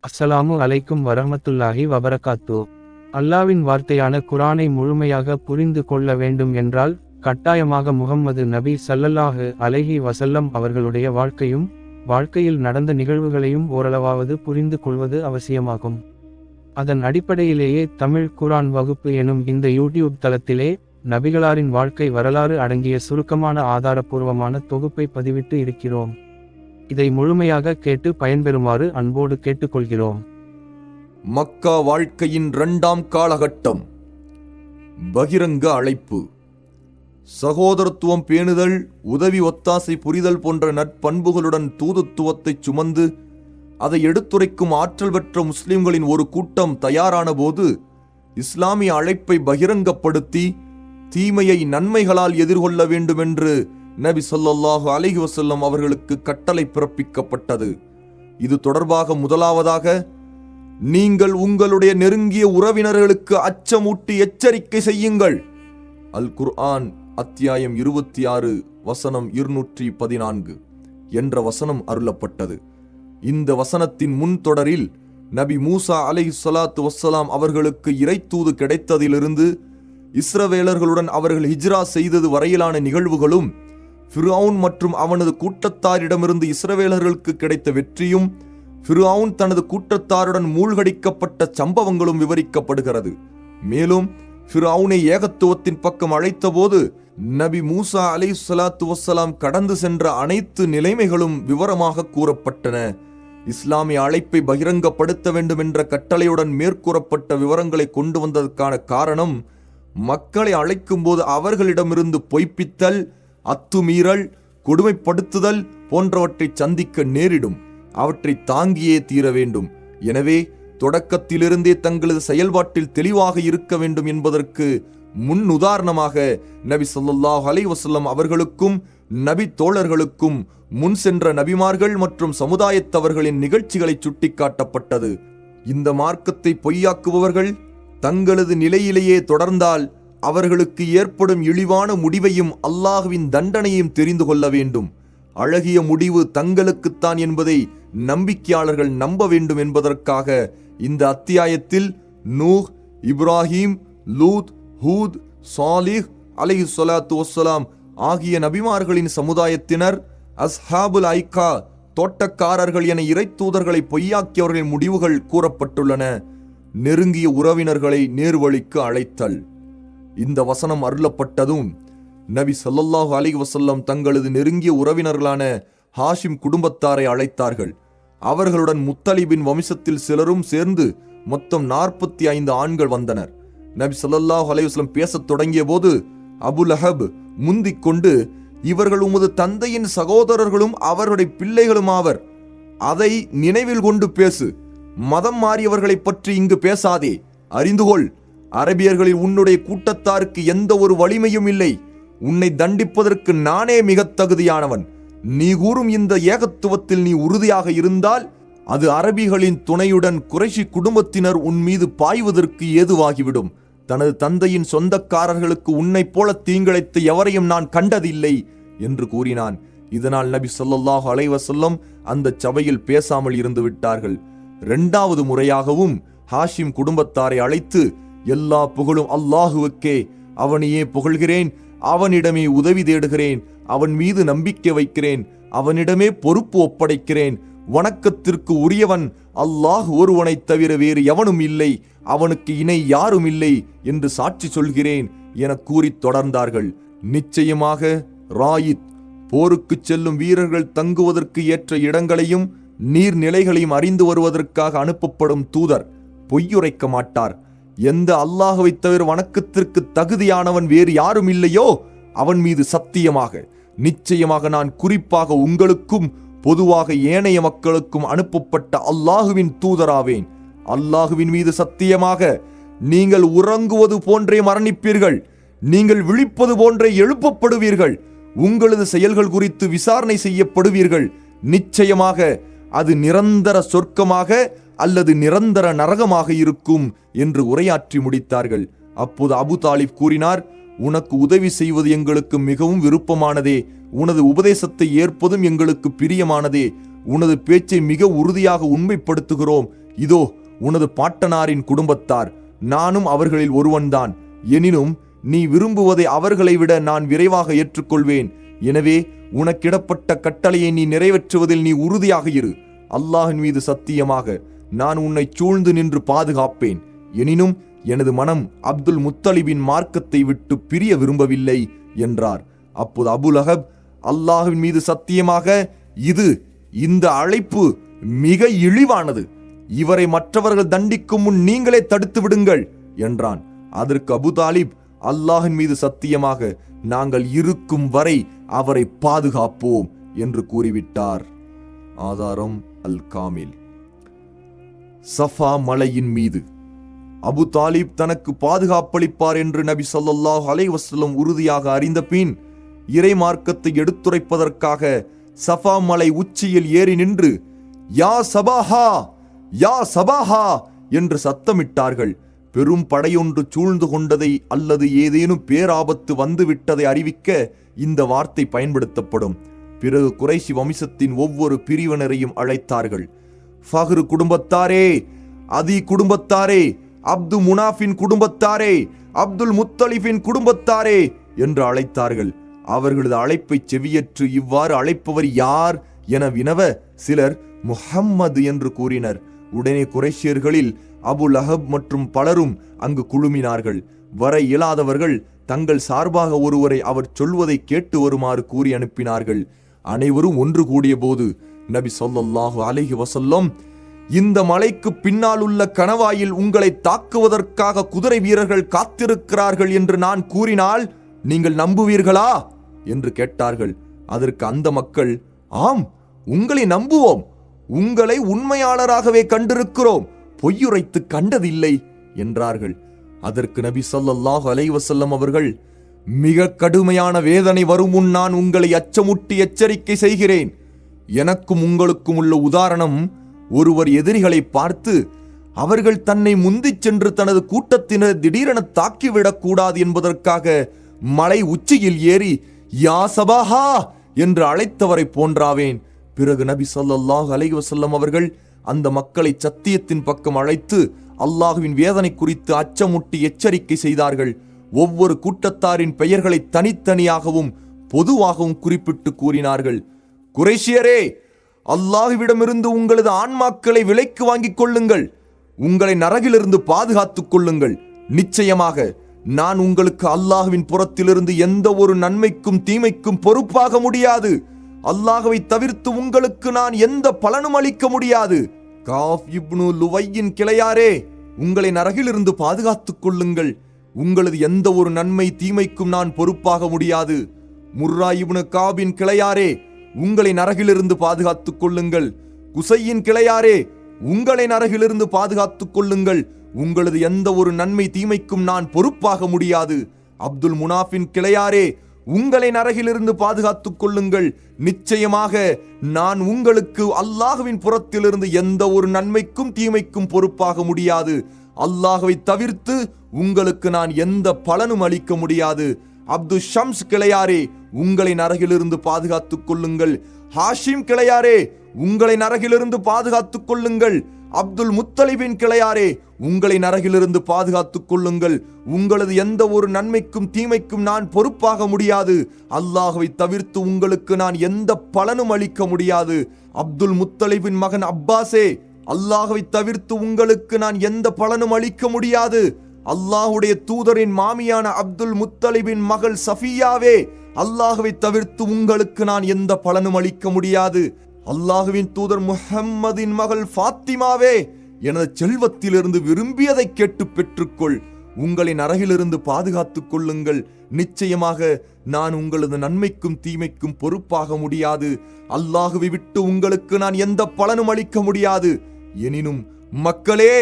அஸ்ஸலாமு அலைக்கும் வரஹ்மத்துல்லாஹி வபரகாத்து. அல்லாவின் வார்த்தையான குர்ஆனை முழுமையாக புரிந்து கொள்ள வேண்டும் என்றால் கட்டாயமாக முஹம்மது நபி ஸல்லல்லாஹு அலைஹி வஸல்லம் அவர்களுடைய வாழ்க்கையில் நடந்த நிகழ்வுகளையும் ஓரளவாவது புரிந்து கொள்வது அவசியமாகும். அதன் அடிப்படையிலேயே தமிழ் குர்ஆன் வகுப்பு எனும் இந்த யூடியூப் தளத்திலே நபிகளாரின் வாழ்க்கை வரலாறு அடங்கிய சுருக்கமான ஆதாரபூர்வமான தொகுப்பை பதிவிட்டு இருக்கிறோம். இதை முழுமையாக கேட்டு பயன்பெறுமாறு அன்போடு கேட்டுக்கொள்கிறோம். மக்கா வாழ்க்கையின் 2ஆம் காலகட்டம். பகிரங்க அழைப்பு. சகோதரத்துவம் பேணுதல், உதவி ஒத்தாசை புரிதல் போன்ற நற்பண்புகளுடன் தூதுத்துவத்தை சுமந்து அதை எடுத்துரைக்கும் ஆற்றல் பெற்ற முஸ்லிம்களின் ஒரு கூட்டம் தயாரான போது இஸ்லாமிய அழைப்பை பகிரங்கப்படுத்தி தீமையை நன்மைகளால் எதிர்கொள்ள வேண்டுமென்று நபி ஸல்லல்லாஹு அலைஹி வஸல்லம் அவர்களுக்கு கட்டளை பிறப்பிக்கப்பட்டது. இது தொடர்பாக முதலாவதாக, நீங்கள் உங்களுடைய நெருங்கிய உறவினர்களுக்கு அச்சமூட்டி எச்சரிக்கை செய்யுங்கள். அல் குர்ஆன் அத்தியாயம் 26 வசனம் 214 என்ற வசனம் அருளப்பட்டது. இந்த வசனத்தின் முன்தொடரில் நபி மூசா அலைஹிஸ்ஸலாத்து வஸ்ஸலாம் அவர்களுக்கு இறைத்தூது கிடைத்ததிலிருந்து இஸ்ரவேலர்களுடன் அவர்கள் ஹிஜ்ரா செய்தது வரையிலான நிகழ்வுகளும், ஃபிர்அவுன் மற்றும் அவனது கூட்டத்தாரிடமிருந்து இஸ்ரவேலர்களுக்கு கிடைத்த வெற்றியும், ஃபிர்அவுன் தனது கூட்டத்தாருடன் மூழ்கடிக்கப்பட்ட சம்பவங்களும் விவரிக்கப்படுகிறது. மேலும் ஃபிர்அவுனை ஏகத்துவத்தின் பக்கம் அழைத்தபோது நபி மூசா அலைஹிஸ்ஸலாத்து வஸ்ஸலாம் கடந்து சென்ற அனைத்து நிலைமைகளும் விவரமாக கூறப்பட்டன. இஸ்லாமிய அழைப்பை பகிரங்கப்படுத்த வேண்டும் என்ற கட்டளையுடன் மேற்கூறப்பட்ட விவரங்களை கொண்டு வந்ததற்கான காரணம், மக்களை அழைக்கும் போது அவர்களிடமிருந்து பொய்ப்பித்தல், அத்துமீறல், கொடுமைப்படுத்துதல் போன்றவற்றை சந்திக்க நேரிடும். அவற்றை தாங்கியே தீர வேண்டும். எனவே தொடக்கத்திலிருந்தே தங்களது செயல்பாட்டில் தெளிவாக இருக்க வேண்டும் என்பதற்கு முன் உதாரணமாக நபி ஸல்லல்லாஹு அலைஹி வஸல்லம் அவர்களுக்கும் நபி தோழர்களுக்கும் முன் சென்ற நபிமார்கள் மற்றும் சமுதாயத்தவர்களின் நிகழ்ச்சிகளை சுட்டிக்காட்டப்பட்டது. இந்த மார்க்கத்தை பொய்யாக்குபவர்கள் தங்களது நிலையிலேயே தொடர்ந்தால் அவர்களுக்கு ஏற்படும் இழிவான முடிவையும் அல்லாஹ்வின் தண்டனையும் தெரிந்து கொள்ள வேண்டும். அழகிய முடிவு தங்களுக்குத்தான் என்பதை நம்பிக்கையாளர்கள் நம்ப வேண்டும் என்பதற்காக இந்த அத்தியாயத்தில் நூஹ், இப்ராஹிம், லூத், ஹூத், சாலிஹ் அலைஹிஸ்ஸலாத்து வஸ்ஸலாம் ஆகிய நபிமார்களின் சமுதாயத்தினர், அஸ்ஹாபுல் ஐக்கா தோட்டக்காரர்கள் என இறைத்தூதர்களை பொய்யாக்கியவர்களின் முடிவுகள் கூறப்பட்டுள்ளன. நெருங்கிய உறவினர்களை நேர்வழிக்கு அழைத்தல். இந்த வசனம் அருளப்பட்டதும் நபி ஸல்லல்லாஹு அலைஹி வஸல்லம் தங்களது நெருங்கிய உறவினர்களான ஹாஷிம் குடும்பத்தாரை அழைத்தார்கள். அவர்களுடன் முத்தலிபின் வம்சத்தில் சிலரும் சேர்ந்து மொத்தம் 45 ஆண்கள் வந்தனர். நபி ஸல்லல்லாஹு அலைஹி வஸல்லம் பேசத் தொடங்கிய போது அபு லஹப் முந்திக் கொண்டு, இவர்கள் உமது தந்தையின் சகோதரர்களும் அவருடைய பிள்ளைகளும் ஆவர். அதை நினைவில் கொண்டு பேசு. மதம் மாறியவர்களை பற்றி இங்கு பேசாதே. அறிந்துகொள், அரபியர்களில் உன்னுடைய கூட்டத்தாருக்கு எந்த ஒரு வலிமையும் இல்லை. உன்னை தண்டிப்பதற்கு நானே மிக தகுதியானவன். நீ கூறும் இந்த ஏகத்துவத்தில் நீ உறுதியாக இருந்தால் அது அரபிகளின் துணையுடன் குறைஷி குடும்பத்தினர் உன் மீது பாய்வதற்கு ஏதுவாகிவிடும். தனது தந்தையின் சொந்தக்காரர்களுக்கு உன்னைப் போல தீங்கிழைத்த எவரையும் நான் கண்டதில்லை என்று கூறினான். இதனால் நபி ஸல்லல்லாஹு அலைஹி வஸல்லம் அந்த சபையில் பேசாமல் இருந்து விட்டார்கள். 2வது முறையாகவும் ஹாஷிம் குடும்பத்தாரை அழைத்து, எல்லா புகழும் அல்லாஹுவுக்கே, அவனையே புகழ்கிறேன், அவனிடமே உதவி தேடுகிறேன், அவன் மீது நம்பிக்கை வைக்கிறேன், அவனிடமே பொறுப்பு ஒப்படைக்கிறேன். வணக்கத்திற்கு உரியவன் அல்லாஹ் ஒருவனைத் தவிர வேறு எவனும் இல்லை, அவனுக்கு இணை யாரும் இல்லை என்று சாட்சி சொல்கிறேன் என கூறி தொடர்ந்தார்கள். நிச்சயமாக ராயித், போருக்கு செல்லும் வீரர்கள் தங்குவதற்கு ஏற்ற இடங்களையும் நீர்நிலைகளையும் அறிந்து வருவதற்காக அனுப்பப்படும் தூதர் பொய்யுரைக்க மாட்டார். எந்த அல்லாஹ்வை தவிர வணக்கத்திற்கு தகுதியானவன் வேறு யாரும் இல்லையோ அவன் மீது சத்தியமாக, நிச்சயமாக நான் குறிப்பாக உங்களுக்கும் பொதுவாக ஏனைய மக்களுக்கும் அனுப்பப்பட்ட அல்லாஹுவின் தூதராவேன். அல்லாஹுவின் மீது சத்தியமாக, நீங்கள் உறங்குவது போன்றே மரணிப்பீர்கள், நீங்கள் விழிப்பது போன்றே எழுப்பப்படுவீர்கள், உங்களது செயல்கள் குறித்து விசாரணை செய்யப்படுவீர்கள். நிச்சயமாக அது நிரந்தர சொர்க்கமாக அல்லது நிரந்தர நரகமாக இருக்கும் என்று உரையாற்றி முடித்தார்கள். அப்போது அபு தாலிப் கூறினார், உனக்கு உதவி செய்வது எங்களுக்கு மிகவும் விருப்பமானதே, உனது உபதேசத்தை ஏற்பதும் எங்களுக்கு பிரியமானதே. உனது பேச்சை மிக உறுதியாக உண்மைப்படுத்துகிறோம். இதோ உனது பாட்டனாரின் குடும்பத்தார், நானும் அவர்களில் ஒருவன்தான். எனினும் நீ விரும்புவதை அவர்களை விட நான் விரைவாக ஏற்றுக்கொள்வேன். எனவே உனக்கிடப்பட்ட கட்டளையை நீ நிறைவேற்றுவதில் நீ உறுதியாக இரு. அல்லாஹின் மீது சத்தியமாக நான் உன்னை சூழ்ந்து நின்று பாதுகாப்பேன். எனினும் எனது மனம் அப்துல் முத்தலிபின் மார்க்கத்தை விட்டு பிரிய விரும்பவில்லை என்றார். அப்போது அபு லஹப், அல்லாஹின் மீது சத்தியமாக இந்த அழைப்பு மிக இழிவானது. இவரை மற்றவர்கள் தண்டிக்கும் முன் நீங்களே தடுத்து விடுங்கள் என்றான். அதற்கு அபு தாலிப், அல்லாஹின் மீது சத்தியமாக நாங்கள் இருக்கும் வரை அவரை பாதுகாப்போம் என்று கூறிவிட்டார். ஆதாரம் அல் காமில். சஃபா மலையின் மீது அபு தாலிப் தனக்கு பாதுகாப்பளிப்பார் என்று நபி ஸல்லல்லாஹு அலைஹி வஸல்லம் உறுதியாக அறிந்த பின் இறை மார்க்கத்தை எடுத்துரைப்பதற்காக சஃபா மலை உச்சியில் ஏறி நின்று யா சபாஹா, யா சபாஹா என்று சத்தமிட்டார்கள். பெரும் படையொன்று சூழ்ந்து கொண்டதை அல்லது ஏதேனும் பேராபத்து வந்துவிட்டதை அறிவிக்க இந்த வார்த்தை பயன்படுத்தப்படும். பிறகு குறைஷி வம்சத்தின் ஒவ்வொரு பிரிவினரையும் அழைத்தார்கள். ஃபஹ்ரு குடும்பத்தாரே, அதி குடும்பத்தாரே, அப்து முனாஃபின் குடும்பத்தாரே, அப்துல் முத்தலிஃபின் குடும்பத்தாரே என்று அழைத்தார்கள். அவர்களது அழைப்பை செவியற்று இவ்வாறு அழைப்பவர் யார் என வினவ சிலர் முஹம்மது என்று கூறினர். உடனே குறைஷியர்களில் அபு லஹப் மற்றும் பலரும் அங்கு குழுமினார்கள். வர இயலாதவர்கள் தங்கள் சார்பாக ஒருவரை அவர் சொல்வதை கேட்டு வருமாறு கூறி அனுப்பினார்கள். அனைவரும் ஒன்று கூடிய போது நபி ஸல்லல்லாஹு அலைஹி வஸல்லம், இந்த மலைக்கு பின்னால் உள்ள கணவாயில் உங்களை தாக்குவதற்காக குதிரை வீரர்கள் காத்திருக்கிறார்கள் என்று நான் கூறினால் நீங்கள் நம்புவீர்களா என்று கேட்டார்கள். அதற்கு அந்த மக்கள், ஆம், உங்களை நம்புவோம், உங்களை உண்மையாளராகவே கண்டிருக்கிறோம், பொய்யுரைத்து கண்டதில்லை என்றார்கள். அதற்கு நபி ஸல்லல்லாஹு அலைஹி வஸல்லம் அவர்கள், மிக கடுமையான வேதனை வரும் முன் நான் உங்களை அச்சமுட்டி எச்சரிக்கை செய்கிறேன். எனக்கும் உங்களுக்கும் உள்ள உதாரணம், ஒருவர் எதிரிகளை பார்த்து அவர்கள் தன்னை முந்திச் சென்று தனது கூட்டத்தினர் திடீரென தாக்கிவிடக் கூடாது என்பதற்காக மலை உச்சியில் ஏறி யா சபாஹா என்று அழைத்தவரை போன்றாவேன். பிறகு நபி ஸல்லல்லாஹு அலைஹி வஸல்லம் அவர்கள் அந்த மக்களை சத்தியத்தின் பக்கம் அழைத்து அல்லாஹுவின் வேதனை குறித்து அச்சமுட்டி எச்சரிக்கை செய்தார்கள். ஒவ்வொரு கூட்டத்தாரின் பெயர்களை தனித்தனியாகவும் பொதுவாகவும் குறிப்பிட்டு கூறினார்கள். குறைஷியரே, அல்லாஹுவிடமிருந்து உங்களது ஆன்மாக்களை விலைக்கு வாங்கிக் கொள்ளுங்கள், உங்களை நரகிலிருந்து பாதுகாத்துக் கொள்ளுங்கள். நிச்சயமாக நான் உங்களுக்கு அல்லாஹுவின் புறத்திலிருந்து எந்த ஒரு நன்மைக்கும் தீமைக்கும் பொறுப்பாக முடியாது. அல்லாஹுவை தவிர்த்து உங்களுக்கு நான் எந்த பலனும் அளிக்க முடியாது. காஃப் இப்னு லுவையின் கிளையாரே, உங்களை நரகிலிருந்து பாதுகாத்துக் கொள்ளுங்கள், உங்களது எந்த ஒரு நன்மை தீமைக்கும் நான் பொறுப்பாக முடியாது. முர்ரா இப்னு காபின் கிளையாரே, உங்களை நரகிலிருந்து பாதுகாத்துக் கொள்ளுங்கள். குசையின் கிளையாரே, உங்களை நரகிலிருந்து பாதுகாத்துக் கொள்ளுங்கள், உங்களது எந்த ஒரு நன்மை தீமைக்கும் நான் பொறுப்பாக முடியாது. அப்துல் முனாஃபின் கிளையாரே, உங்களை நரகிலிருந்து பாதுகாத்துக் கொள்ளுங்கள், நிச்சயமாக நான் உங்களுக்கு அல்லாஹுவின் புறத்திலிருந்து எந்த ஒரு நன்மைக்கும் தீமைக்கும் பொறுப்பாக முடியாது. அல்லாஹுவை தவிர்த்து உங்களுக்கு நான் எந்த பலனும் அளிக்க முடியாது. அப்து ஷம்ஸ் கிளையாரே, உங்களை நரகிலிருந்து பாதுகாத்துக் கொள்ளுங்கள். ஹாஷிம் கிளையாரே, உங்களை நரகிலிருந்து பாதுகாத்துக் கொள்ளுங்கள். அப்துல் முத்தலிபின் கிளையாரே, உங்களை நரகிலிருந்து பாதுகாத்துக் கொள்ளுங்கள், உங்களது எந்த ஒரு நன்மைக்கும் தீமைக்கும் நான் பொறுப்பாக முடியாது. அல்லாஹுவை தவிர்த்து உங்களுக்கு நான் எந்த பலனும் அளிக்க முடியாது. அப்துல் முத்தலிபின் மகன் அப்பாஸே, அல்லாஹுவை தவிர்த்து உங்களுக்கு நான் எந்த பலனும் அளிக்க முடியாது. அல்லாஹுடைய தூதரின் மாமியான அப்துல் முத்தலிபின் மகள் சஃபியாவே, அல்லாஹுவை தவிர்த்து உங்களுக்கு நான் எந்த பலனும் அளிக்க முடியாது. அல்லாஹுவின் தூதர் முஹம்மதின் மகள் ஃபாத்திமாவே, எனது செல்வத்திலிருந்து விரும்பியதை கேட்டு பெற்றுக்கொள், உங்களை நரகிலிருந்து பாதுகாத்துக் கொள்ளுங்கள். நிச்சயமாக நான் உங்களது நன்மைக்கும் தீமைக்கும் பொறுப்பாக முடியாது. அல்லாஹுவை விட்டு உங்களுக்கு நான் எந்த பலனும் அளிக்க முடியாது. எனினும் மக்களே,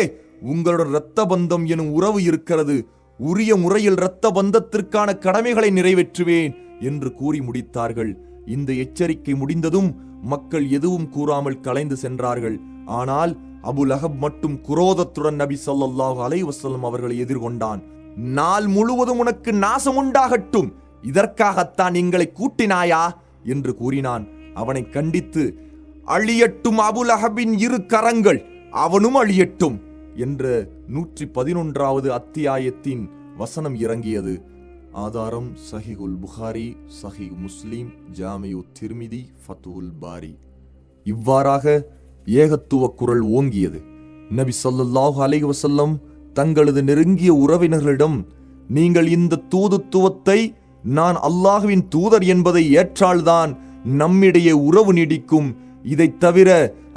உங்களுடன் இரத்த பந்தம் எனும் உறவு இருக்கிறது. உரிய முறையில் இரத்த பந்தத்திற்கான கடமைகளை நிறைவேற்றுவேன் என்று கூறி முடித்தார்கள். இந்த எச்சரிக்கை முடிந்ததும் மக்கள் எதுவும் கூறாமல் கலைந்து சென்றார்கள். ஆனால் அபு லஹப் மட்டும் குரோதத்துடன் நபி ஸல்லல்லாஹு அலைஹி வஸல்லம் அவர்களை எதிர்கொண்டான். நாள் முழுவதும் உனக்கு நாசம் உண்டாகட்டும், இதற்காகத்தான் எங்களை கூட்டினாயா என்று கூறினான். அவனை கண்டித்து, அழியட்டும் அபுலஹபின் இரு கரங்கள், அவனும் அழியட்டும் என்ற 111வது அத்தியாயத்தின் வசனம் இறங்கியது. ஆதாரம் சஹீஹுல் புகாரி, சஹீஹ் முஸ்லிம், ஜாமியு திர்மிதி, ஃபத்துல் பாரி. இவ்வாறாக ஏகத்துவ குரல் ஓங்கியது. நபி ஸல்லல்லாஹு அலைஹி வஸல்லம் தங்களது நெருங்கிய உறவினர்களிடம், நீங்கள் இந்த தூதுத்துவத்தை நான் அல்லாஹ்வின் தூதர் என்பதை ஏற்றால்தான் நம்மிடையே உறவு நீடிக்கும். இதைத் தவிர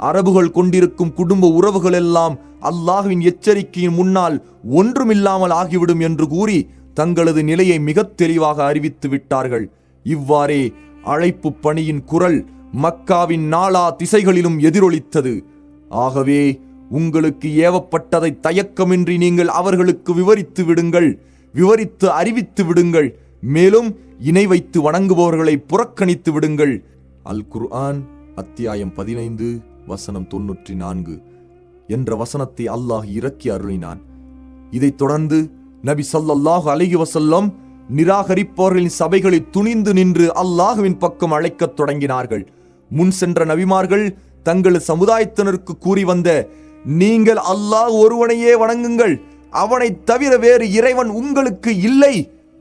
அரபுகள் கொண்டிருக்கும் குடும்ப உறவுகள் எல்லாம் அல்லாஹ்வின் எச்சரிக்கையின் முன்னால் ஒன்றுமில்லாமல் ஆகிவிடும் என்று கூறி தங்களது நிலையை மிக தெளிவாக அறிவித்து விட்டார்கள். இவ்வாறே அழைப்பு பணியின் குரல் மக்காவின் நாலா திசைகளிலும் எதிரொலித்தது. ஆகவே உங்களுக்கு ஏவப்பட்டதை தயக்கமின்றி நீங்கள் அவர்களுக்கு விவரித்து விடுங்கள், விவரித்து அறிவித்து விடுங்கள். மேலும் இணை வைத்து வணங்குபவர்களை புறக்கணித்து விடுங்கள். அல் குர்ஆன் அத்தியாயம் 15 வசனம் 94 என்ற வசனத்தை அல்லாஹ் இறக்கி அருளினான். இதைத் தொடர்ந்து நபி ஸல்லல்லாஹு அலைஹி வஸல்லம் நிராகரிப்பவர்களின் சபைகளை துணிந்து நின்று அல்லாஹ்வின் பக்கம் அழைக்கத் தொடங்கினார்கள். முன் சென்ற நபிமார்கள் தங்கள் சமுதாயத்தினருக்கு கூறி வந்த, நீங்கள் அல்லாஹ் ஒருவனையே வணங்குங்கள், அவனை தவிர வேறு இறைவன் உங்களுக்கு இல்லை,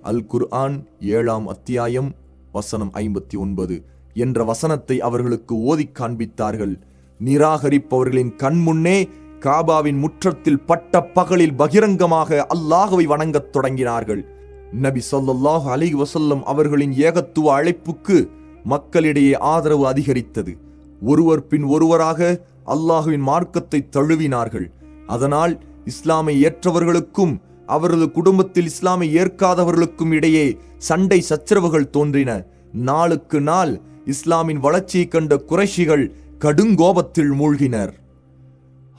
அல் குர்ஆன் 7ஆம் அத்தியாயம் வசனம் 59 என்ற வசனத்தை அவர்களுக்கு ஓதி காண்பித்தார்கள். நிராகரிப்பவர்களின் கண் முன்னே காபாவின் முற்றத்தில் பட்ட பகலில் பகிரங்கமாக அல்லாஹ்வை வணங்கத் தொடங்கினார்கள். நபி ஸல்லல்லாஹு அலைஹி வஸல்லம் அவர்களின் ஏகத்துவ அழைப்புக்கு மக்களிடையே ஆதரவு அதிகரித்தது. ஒருவர் பின் ஒருவராக அல்லாஹ்வின் மார்க்கத்தை தழுவினார்கள். அதனால் இஸ்லாமை ஏற்றவர்களுக்கும் அவரது குடும்பத்தில் இஸ்லாமை ஏற்காதவர்களுக்கும் இடையே சண்டை சச்சரவுகள் தோன்றின. நாளுக்கு நாள் இஸ்லாமின் வளர்ச்சியை கண்ட குறைஷிகள் கடுங்கோபத்தில் மூழ்கினர்.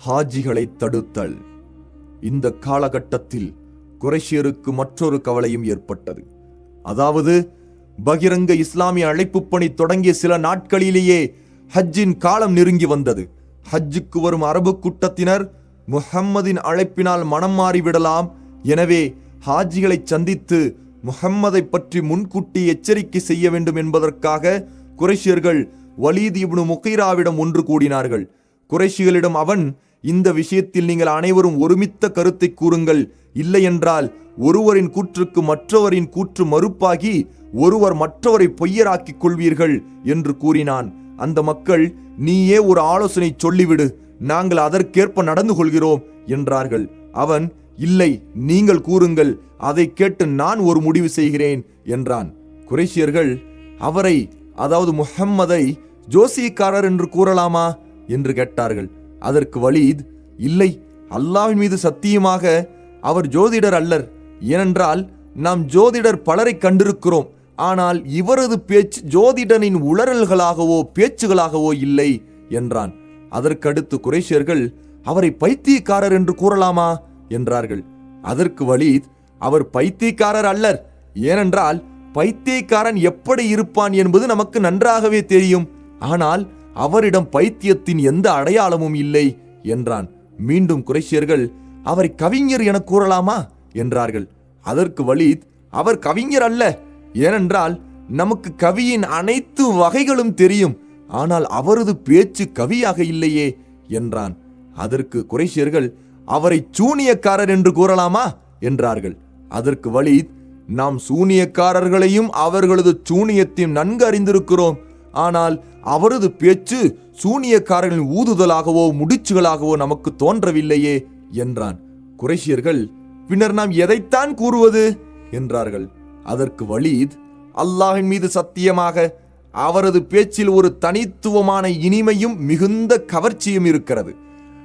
ஹாஜிகளை தடுத்தல். இந்த காலகட்டத்தில் குறைஷியருக்கு மற்றொரு கவலையும் ஏற்பட்டது. அதாவது பகிரங்க இஸ்லாமிய அழைப்பு பணி தொடங்கிய சில நாட்களிலேயே ஹஜ்ஜின் காலம் நெருங்கி வந்தது. ஹஜ்ஜுக்கு வரும் அரபு கூட்டத்தினர் முஹம்மதின் அழைப்பினால் மனம் மாறிவிடலாம். எனவே ஹாஜிகளை சந்தித்து முஹம்மதை பற்றி முன்கூட்டி எச்சரிக்கை செய்ய வேண்டும் என்பதற்காக குறைஷியர்கள் வலீத் இப்னு முகீராவிடம் ஒன்று கூடினார்கள். குறைஷிகளிடம் அவன், இந்த விஷயத்தில் நீங்கள் அனைவரும் ஒருமித்த கருத்தை கூறுங்கள், இல்லையென்றால் ஒருவரின் கூற்றுக்கு மற்றவரின் கூற்று மறுப்பாகி ஒருவர் மற்றவரை பொய்யராக்கிக் கொள்வீர்கள் என்று கூறினான். அந்த மக்கள், நீயே ஒரு ஆலோசனை சொல்லிவிடு, நாங்கள் அதற்கேற்ப நடந்து கொள்கிறோம் என்றார்கள். அவன், இல்லை, நீங்கள் கூறுங்கள், அதை கேட்டு நான் ஒரு முடிவு செய்கிறேன் என்றான். குறைஷியர்கள் அவரை, அதாவது முஹம்மதை ஜோசியக்காரர் என்று கூறலாமா என்று கேட்டார்கள். அதற்கு வலீத், இல்லை, அல்லாஹ்வின் மீது சத்தியமாக அவர் ஜோதிடர் அல்லர். ஏனென்றால் நாம் ஜோதிடர் பலரை கண்டிருக்கிறோம், ஆனால் இவரது பேச்சு ஜோதிடனின் உளறல்களாகவோ பேச்சுகளாகவோ இல்லை என்றான். அதற்கடுத்து குறைஷியர்கள் அவரை பைத்தியக்காரர் என்று கூறலாமா என்றார்கள். அதற்கு வலீத், அவர் பைத்தியக்காரர் அல்லர். ஏனென்றால் பைத்தியக்காரன் எப்படி இருப்பான் என்பது நமக்கு நன்றாகவே தெரியும். ஆனால் அவரிடம் பைத்தியத்தின் எந்த அடையாளமும் இல்லை என்றான். மீண்டும் குறைஷியர்கள் அவரை கவிஞர் என கூறலாமா என்றார்கள். அதற்கு வலீத், அவர் கவிஞர் அல்ல. ஏனென்றால் நமக்கு கவியின் அனைத்து வகைகளும் தெரியும், ஆனால் அவரது பேச்சு கவியாக இல்லையே என்றான். அதற்கு குறைஷியர்கள் அவரை சூனியக்காரர் என்று கூறலாமா என்றார்கள். அதற்கு வலீத், நாம் சூனியக்காரர்களையும் அவர்களது சூனியத்தையும் நன்கு அறிந்திருக்கிறோம், ஆனால் அவரது பேச்சு சூனியக்காரர்களின் ஊதுதலாகவோ முடிச்சுகளாகவோ நமக்கு தோன்றவில்லையே என்றான். குறைஷியர்கள், பின்னர் நாம் எதைத்தான் கூறுவது என்றார்கள். அதற்கு வலீத், அல்லாஹ்வின் மீது சத்தியமாக அவரது பேச்சில் ஒரு தனித்துவமான இனிமையும் மிகுந்த கவர்ச்சியும் இருக்கிறது.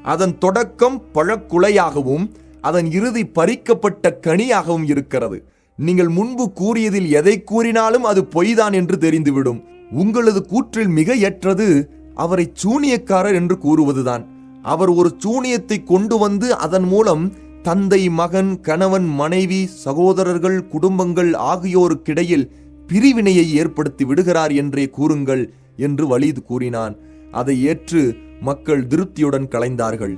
அதன் தொடக்கம் பழக்குலையாகவும் அதன் இறுதி பறிக்கப்பட்ட கனியாகவும் இருக்கிறது. நீங்கள் முன்பு கூறியதில் எதை கூறினாலும் அது பொய்தான் என்று தெரிந்துவிடும். உங்களது கூற்றில் மிக ஏற்றது அவரை சூனியக்காரர் என்று கூறுவதுதான். அவர் ஒரு சூனியத்தை கொண்டு வந்து அதன் மூலம் தந்தை, மகன், கணவன், மனைவி, சகோதரர்கள், குடும்பங்கள் ஆகியோருக்கிடையில் பிரிவினையை ஏற்படுத்தி விடுகிறார் என்றே கூறுங்கள் என்று வலீத் கூறினான். அதை ஏற்று மக்கள் திருப்தியுடன் கலைந்தார்கள்.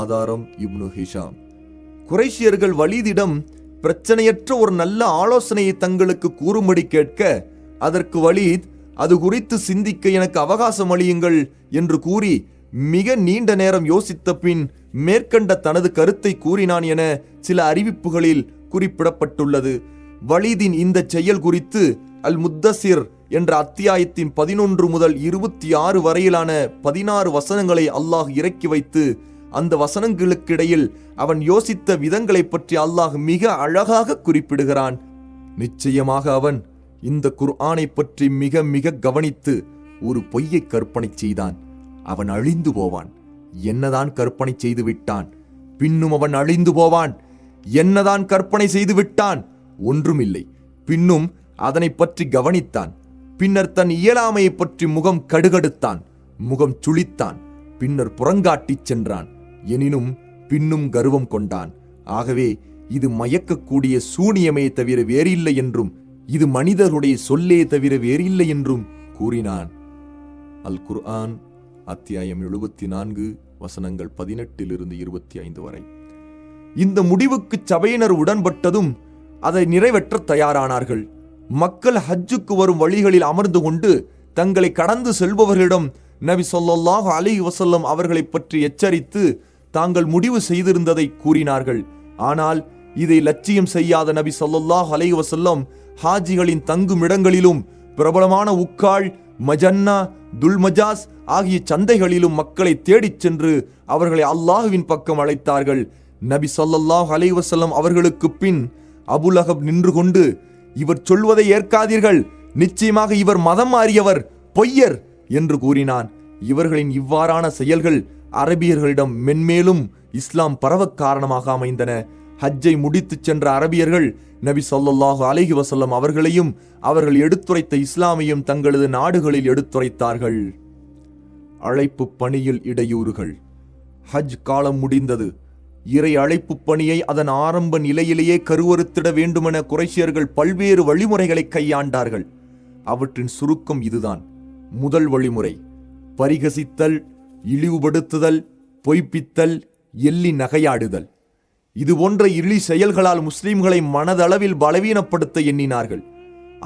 ஆதாரம் இப்னு ஹிஷாம். குறைஷியர்கள் வலீதிடம் பிரச்சனையற்ற ஒரு நல்ல ஆலோசனையை தங்களுக்கு கூறும்படி கேட்க, அதற்கு வலீத், அது குறித்து சிந்திக்க எனக்கு அவகாசம் அளியுங்கள் என்று கூறி மிக நீண்ட நேரம் யோசித்த பின் மேற்கண்ட தனது கருத்தை கூறினான் என சில அறிவிப்புகளில் குறிப்பிடப்பட்டுள்ளது. வலீதின் இந்த செயல் குறித்து அல் முத்தசிர் என்ற அத்தியாயத்தின் 11 முதல் 26 வரையிலான 16 வசனங்களை அல்லாஹ் இறக்கி வைத்து அந்த வசனங்களுக்கிடையில் அவன் யோசித்த விதங்களை பற்றி அல்லாஹ் மிக அழகாக குறிப்பிடுகிறான். நிச்சயமாக அவன் இந்த குர்ஆனை பற்றி மிக மிக கவனித்து ஒரு பொய்யை கற்பனை செய்தான். அவன் அழிந்து போவான். என்னதான் கற்பனை செய்து விட்டான்? பின்னும் அவன் அழிந்து போவான். என்னதான் கற்பனை செய்து விட்டான்? ஒன்றுமில்லை. பின்னும் அதனை பற்றி கவனித்தான். பின்னர் தன் இயலாமையை பற்றி முகம் கடுகடுத்தான், முகம் சுளித்தான். பின்னர் புறங்காட்டிச் சென்றான். எனினும் பின்னும் கர்வம் கொண்டான். ஆகவே இது மயக்கக்கூடிய சூனியமே தவிர வேறில்லை என்றும் இது மனிதருடைய சொல்லே தவிர வேறில்லை என்றும் கூறினான். அல் குர்ஆன் அத்தியாயம் 74 வசனங்கள் 18 25 வரை. இந்த முடிவுக்கு சபையினர் உடன்பட்டதும் அதை நிறைவேற்ற தயாரானார்கள். மக்கள் ஹஜ்ஜுக்கு வரும் வழிகளில் அமர்ந்து கொண்டு தங்களை கடந்து செல்பவர்களிடம் நபி ஸல்லல்லாஹு அலைஹி வஸல்லம் அவர்களை பற்றி எச்சரித்து தாங்கள் முடிவு செய்திருந்ததை கூறினார்கள். ஆனால் இதை லட்சியம் செய்யாத நபி ஸல்லல்லாஹு அலைஹி வஸல்லம் ஹாஜிகளின் தங்கும் இடங்களிலும் பிரபலமான உக்கால், மஜன்னா, துல்மஜாஸ் ஆகிய சந்தைகளிலும் மக்களை தேடிச் சென்று அவர்களை அல்லாஹுவின் பக்கம் அழைத்தார்கள். நபி ஸல்லல்லாஹு அலைஹி வஸல்லம் அவர்களுக்கு பின் அபுலஹப் நின்று கொண்டு, இவர் சொல்வதை ஏற்காதீர்கள், நிச்சயமாக இவர் மதம் மாறியவர், பொய்யர் என்று கூறினான். இவர்களின் இவ்வாறான செயல்கள் அரபியர்களிடம் மென்மேலும் இஸ்லாம் பரவ காரணமாக அமைந்தன. ஹஜ்ஜை முடித்துச் சென்ற அரபியர்கள் நபி ஸல்லல்லாஹு அலைஹி வஸல்லம் அவர்களையும் அவர்கள் எடுத்துரைத்த இஸ்லாமையும் தங்களது நாடுகளில் எடுத்துரைத்தார்கள். அழைப்பு பணியில் இடையூறுகள். ஹஜ் காலம் முடிந்தது. இறை அழைப்பு பணியை அதன் ஆரம்ப நிலையிலேயே கருவறுத்திட வேண்டுமென குறைஷியர்கள் பல்வேறு வழிமுறைகளை கையாண்டார்கள். அவற்றின் சுருக்கம் இதுதான். முதல் வழிமுறை பரிகசித்தல், இழிவுபடுத்துதல், பொய்ப்பித்தல், எள்ளி நகையாடுதல். இது போன்ற இழி செயல்களால் முஸ்லிம்களை மனதளவில் பலவீனப்படுத்த எண்ணினார்கள்.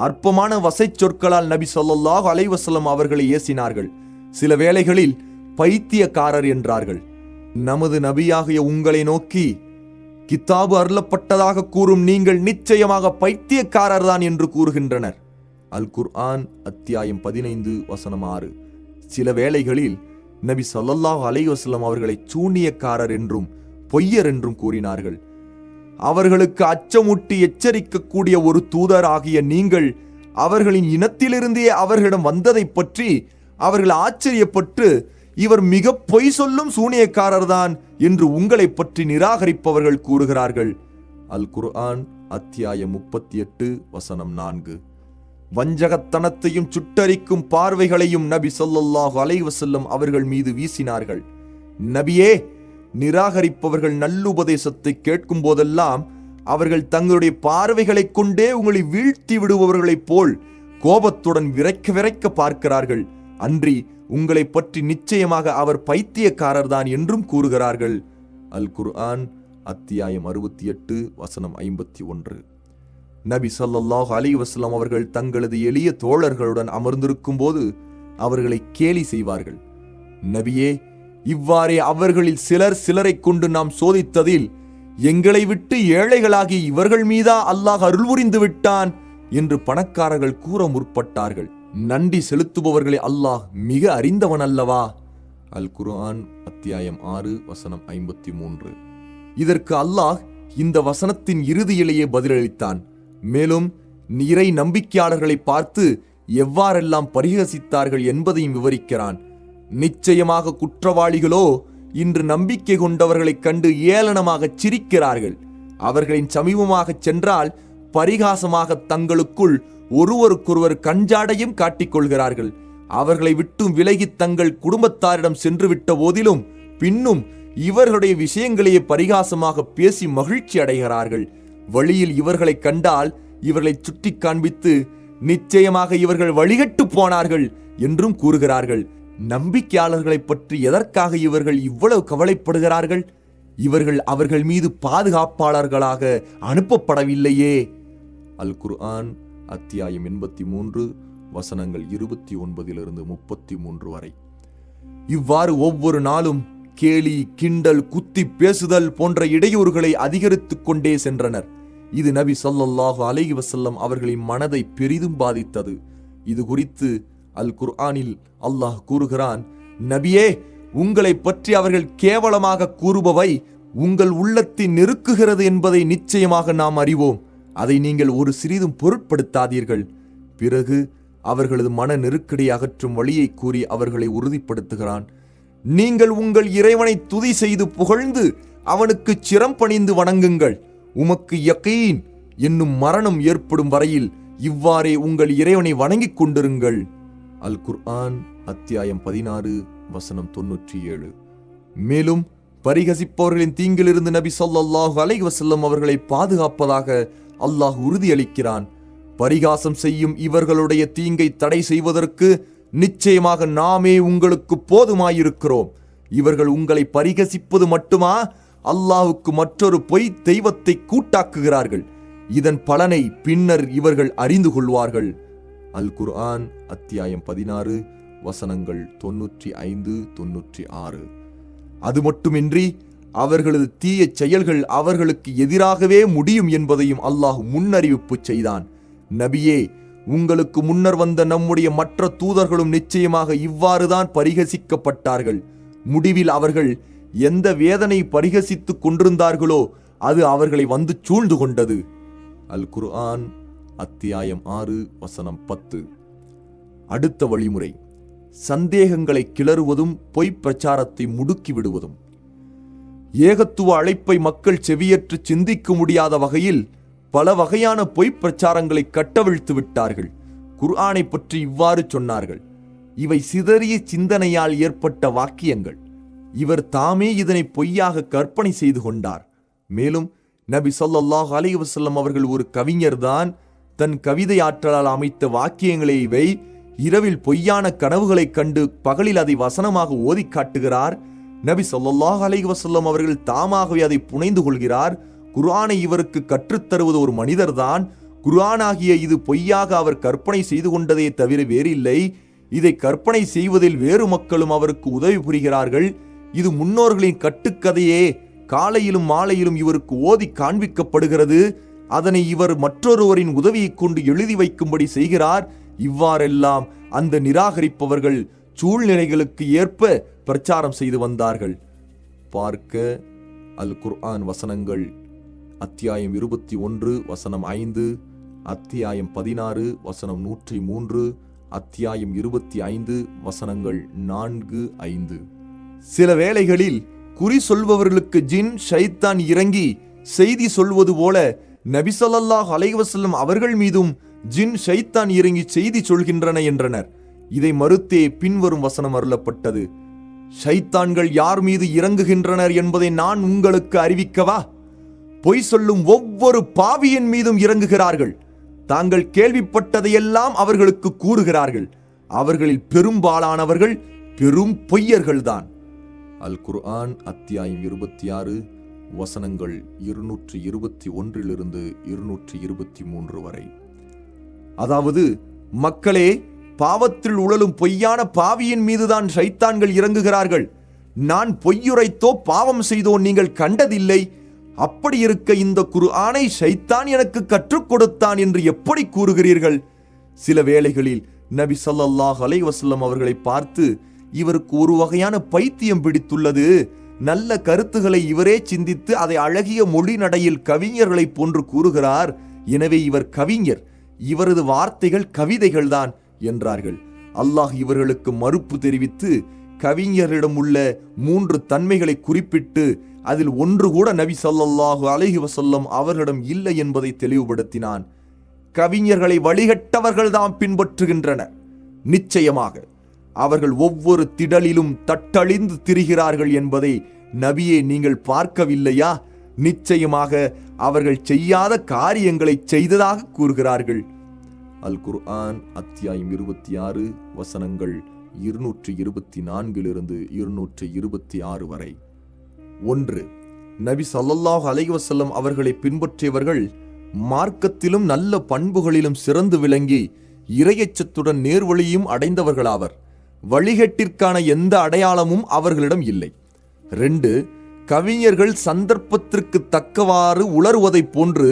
அற்பமான வசை சொற்களால் நபி ஸல்லல்லாஹு அலைஹி வஸல்லம் அவர்களை ஏசினார்கள். சில வேளைகளில் பைத்தியக்காரர் என்றார்கள். நமது நபியாகிய உங்களை நோக்கி கித்தாபு அருளப்பட்டதாக கூறும் நீங்கள் நிச்சயமாக பைத்தியக்காரர் தான் என்று கூறுகின்றனர். அல் குர்ஆன் அத்தியாயம் 15 வசனம் 6. சில வேளைகளில் நபி ஸல்லல்லாஹு அலைஹி வஸல்லம் அவர்களை சூனியக்காரர் என்றும் பொய்யர் என்றும் கூறினார்கள். அவர்களுக்கு அச்சமூட்டி எச்சரிக்கக்கூடிய ஒரு தூதர் ஆகிய நீங்கள் அவர்களின் இனத்திலிருந்தே அவர்களிடம் வந்ததை பற்றி அவர்கள் ஆச்சரியப்பட்டு இவர் மிக பொய் சொல்லும் சூனியக்காரர்தான் என்று உங்களை பற்றி நிராகரிப்பவர்கள் கூறுகிறார்கள். அல் குர்ஆன் அத்தியாயம் 38 வசனம் 4. வஞ்சகத்தனத்தையும் சுட்டரிக்கும் பார்வைகளையும் நபி ஸல்லல்லாஹு அலைஹி வஸல்லம் அவர்கள் மீது வீசினார்கள். நபியே, நிராகரிப்பவர்கள் நல்லுபதேசத்தை கேட்கும் போதெல்லாம் அவர்கள் தங்களுடைய பார்வைகளை கொண்டே உங்களை வீழ்த்தி விடுபவர்களைப் போல் கோபத்துடன் விரைக்க விரைக்க பார்க்கிறார்கள். அன்றி உங்களை பற்றி நிச்சயமாக அவர் பைத்தியக்காரர் தான் என்றும் கூறுகிறார்கள். அல் குர்ஆன் அத்தியாயம் 68 வசனம் 51. நபி ஸல்லல்லாஹு அலைஹி வஸல்லம் அவர்கள் தங்களது எளிய தோழர்களுடன் அமர்ந்திருக்கும் போது அவர்களை கேலி செய்வார்கள். நபியே, இவ்வாறே அவர்களில் சிலரை கொண்டு நாம் சோதித்ததில் எங்களை விட்டு ஏழைகளாகி இவர்கள் மீதா அல்லாஹ் அருள் புரிந்து விட்டான் என்று பணக்காரர்கள் கூற முற்பட்டார்கள். நன்றி செலுத்துபவர்களை அல்லாஹ் மிக அறிந்தவன் அல்லவா? அல் குர்ஆன் அத்தியாயம் 6 வசனம் 53. இதற்கு அல்லாஹ் இந்த வசனத்தின் இறுதியிலேயே பதிலளித்தான். மேலும் இறை நம்பிக்கையாளர்களை பார்த்து எவ்வாறெல்லாம் பரிகசித்தார்கள் என்பதையும் விவரிக்கிறான். நிச்சயமாக குற்றவாளிகளோ இன்று நம்பிக்கை கொண்டவர்களைக் கண்டு ஏளனமாக சிரிக்கிறார்கள். அவர்களின் சமீபமாக சென்றால் பரிகாசமாக தங்களுக்குள் ஒருவருக்கொருவர் கஞ்சாடையும் காட்டிக்கொள்கிறார்கள். அவர்களை விட்டும் விலகி தங்கள் குடும்பத்தாரிடம் சென்று விட்ட போதிலும் பின்னும் இவர்களுடைய விஷயங்களையே பரிகாசமாக பேசி மகிழ்ச்சி அடைகிறார்கள். வழியில் இவர்களை கண்டால் இவர்களை சுட்டி காண்பித்து நிச்சயமாக இவர்கள் வழிகட்டு போனார்கள் என்றும் கூறுகிறார்கள். நம்பிக்கையாளர்களை பற்றி எதற்காக இவர்கள் இவ்வளவு கவலைப்படுகிறார்கள்? இவர்கள் அவர்கள் மீது பாதுகாப்பாளர்களாக அனுப்பப்படவில்லையே. அல் குர்ஆன் அத்தியாயம் 83 வசனங்கள் 29 33 வரை. இவ்வாறு ஒவ்வொரு நாளும் கேலி, கிண்டல், குத்தி பேசுதல் போன்ற இடையூறுகளை அதிகரித்துக் கொண்டே சென்றனர். இது நபி ஸல்லல்லாஹு அலைஹி வஸல்லம் அவர்களின் மனதை பெரிதும் பாதித்தது. இது குறித்து அல் குர்ஆனில் அல்லாஹ் கூறுகிறான், நபியே, உங்களை பற்றி அவர்கள் கேவலமாக கூறுபவை உங்கள் உள்ளத்தை நெருக்குகிறது என்பதை நிச்சயமாக நாம் அறிவோம். அதை நீங்கள் ஒரு சிறிதும் பொருட்படுத்தாதீர்கள். பிறகு அவர்களது மன நெருக்கடியை அகற்றும் வழியை கூறி அவர்களை உறுதிப்படுத்துகிறான். நீங்கள் உங்கள் இறைவனை துதி செய்து புகழ்ந்து அவனுக்கு சிரம் பணிந்து வணங்குங்கள். உமக்கு யகீன் என்னும் மரணம் ஏற்படும் வரையில் இவ்வாறே உங்கள் இறைவனை வணங்கிக் கொண்டிருங்கள். அல் குர்ஆன் அத்தியாயம் 16 வசனம் 97. மேலும் பரிகசிப்பவர்களின் தீங்கிலிருந்து நபி ஸல்லல்லாஹு அலைஹி வஸல்லம் அவர்களை பாதுகாப்பதாக அல்லாஹ் உறுதியளிக்கிறான். பரிகாசம் செய்யும் இவர்களுடைய தீங்கை தடை செய்வதற்கு நிச்சயமாக நாமே உங்களுக்கு போதுமாயிருக்கிறோம். இவர்கள் உங்களை பரிகசிப்பது மட்டுமா, அல்லாஹுக்கு மற்றொரு பொய் தெய்வத்தை கூட்டாக்குகிறார்கள். இதன் பலனை பின்னர் இவர்கள் அறிந்து கொள்வார்கள். அல் குர்ஆன் அத்தியாயம் 16 வசனங்கள் 95 96. அது மட்டுமின்றி அவர்களது தீய செயல்கள் அவர்களுக்கு எதிராகவே முடியும் என்பதையும் அல்லாஹ் முன்னறிவிப்பு செய்தான். நபியே, உங்களுக்கு முன்னர் வந்த நம்முடைய மற்ற தூதர்களும் நிச்சயமாக இவ்வாறுதான் பரிகசிக்கப்பட்டார்கள். முடிவில் அவர்கள் எந்த வேதனை பரிகசித்துக் கொண்டிருந்தார்களோ அது அவர்களை வந்து சூழ்ந்து கொண்டது. அல் குர்ஆன் அத்தியாயம் 6 வசனம் 10. அடுத்த வழிமுறை சந்தேகங்களை கிளறுவதும் பொய் பிரச்சாரத்தை முடுக்கி விடுவதும். ஏகத்துவ அழைப்பை மக்கள் செவியற்று சிந்திக்க முடியாத வகையில் பல வகையான பொய் பிரச்சாரங்களை கட்டவிழ்த்து விட்டார்கள். குர்ஆனை பற்றி இவ்வாறு சொன்னார்கள், இவை சிதறிய சிந்தனையால் ஏற்பட்ட வாக்கியங்கள். இவர் தாமே இதனை பொய்யாக கற்பனை செய்து கொண்டார். மேலும் நபி ஸல்லல்லாஹு அலைஹி வஸல்லம் அவர்கள் ஒரு கவிஞர்தான். தன் கவிதை ஆற்றலால் அமைத்த வாக்கியங்களை இவை. இரவில் பொய்யான கனவுகளை கண்டு பகலில் அதை வசனமாக ஓதி காட்டுகிறார். நபி ஸல்லல்லாஹு அலைஹி வஸல்லம் அவர்கள் தாமாகவே அதை புனைந்து கொள்கிறார். குர்ஆனை இவருக்கு கற்றுத்தருவது ஒரு மனிதர்தான். குர்ஆனாகிய இது பொய்யாக அவர் கற்பனை செய்து கொண்டதே தவிர வேறில்லை. இதை கற்பனை செய்வதில் வேறு மக்களும் அவருக்கு உதவி புரிகிறார்கள். இது முன்னோர்களின் கட்டுக்கதையே. காலையிலும் மாலையிலும் இவருக்கு ஓதி காண்பிக்கப்படுகிறது. அதனை இவர் மற்றொருவரின் உதவியை கொண்டு எழுதி வைக்கும்படி செய்கிறார். இவ்வாறெல்லாம் அந்த நிராகரிப்பவர்கள் சூழ்நிலைகளுக்கு ஏற்ப பிரச்சாரம் செய்து வந்தார்கள். பார்க்க அல் குர்ஆன் வசனங்கள் அத்தியாயம் 21 வசனம் 5, அத்தியாயம் 16 வசனம் 103, அத்தியாயம் 25 வசனங்கள் 4, 5. சில வேளைகளில் குறி சொல்பவர்களுக்கு ஜின் ஷைத்தான் இறங்கி செய்தி சொல்வது போல நபி ஸல்லல்லாஹு அலைஹி வஸல்லம் அவர்கள் மீதும் ஜின் ஷைத்தான் இறங்கி செய்தி சொல்கின்றன என்றனர். இதை மறுத்தே பின்வரும் வசனம் அருளப்பட்டது, ஷைத்தான்கள் யார் மீது இறங்குகின்றனர் என்பதை நான் உங்களுக்கு அறிவிக்கவா? பொய் சொல்லும் ஒவ்வொரு பாவியின் மீதும் இறங்குகிறார்கள். தாங்கள் கேள்விப்பட்டதையெல்லாம் அவர்களுக்கு கூறுகிறார்கள். அவர்களில் பெரும்பாலானவர்கள் பெரும் பொய்யர்கள்தான். அல் குர்ஆன் அத்தியாயம் 26 வசனங்கள் 221 223 வரை. அதாவது, மக்களே, பாவத்தில் உழலும் பொய்யான பாவியின் மீதுதான் ஷைத்தான்கள் இறங்குகிறார்கள். நான் பொய்யுரைத்தோ பாவம் செய்தோ நீங்கள் கண்டதில்லை. அப்படி இருக்க இந்த குர்ஆனை ஷைத்தான் எனக்கு கற்றுக் கொடுத்தான் என்று எப்படி கூறுகிறீர்கள்? சில வேளைகளில் நபி ஸல்லல்லாஹு அலைஹி வஸல்லம் அவர்களை பார்த்து, இவருக்கு ஒரு வகையான பைத்தியம் பிடித்துள்ளது. நல்ல கருத்துக்களை இவரே சிந்தித்து அதை அழகிய மொழி நடையில் கவிஞர்களைப் போன்று கூறுகிறார். எனவே இவர் கவிஞர், இவரது வார்த்தைகள் கவிதைகள்தான் என்றார்கள். அல்லாஹ் இவர்களுக்கு மறுப்பு தெரிவித்து கவிஞரிடம் உள்ள 3 தன்மைகளை குறிப்பிட்டு அதில் ஒன்று கூட நபி ஸல்லல்லாஹு அலைஹி வஸல்லம் அவர்களிடம் இல்லை என்பதை தெளிவுபடுத்தினான். கவிஞர்களை வழிகட்டவர்கள் தாம் பின்பற்றுகின்றனர். நிச்சயமாக அவர்கள் ஒவ்வொரு திடலிலும் தட்டழிந்து திரிகிறார்கள் என்பதை நபியே நீங்கள் பார்க்கவில்லையா? நிச்சயமாக அவர்கள் செய்யாத காரியங்களை செய்ததாக கூறுகிறார்கள். அல் குர்ஆன் அத்தியாயம் 26 வசனங்கள் 224 226 வரை. 1. நபி ஸல்லல்லாஹு அலைஹி வஸல்லம் அவர்களை பின்பற்றியவர்கள் மார்க்கத்திலும் நல்ல பண்புகளிலும் சிறந்து விளங்கி இறையச்சத்துடன் நேர்வழியும் அடைந்தவர்களாவர். வழிகேட்டிற்கான எந்த அடையாளமும் அவர்களிடம் இல்லை. 2. கவிஞர்கள் சந்தர்ப்பத்திற்கு தக்கவாறு உளறுவதைப் போன்று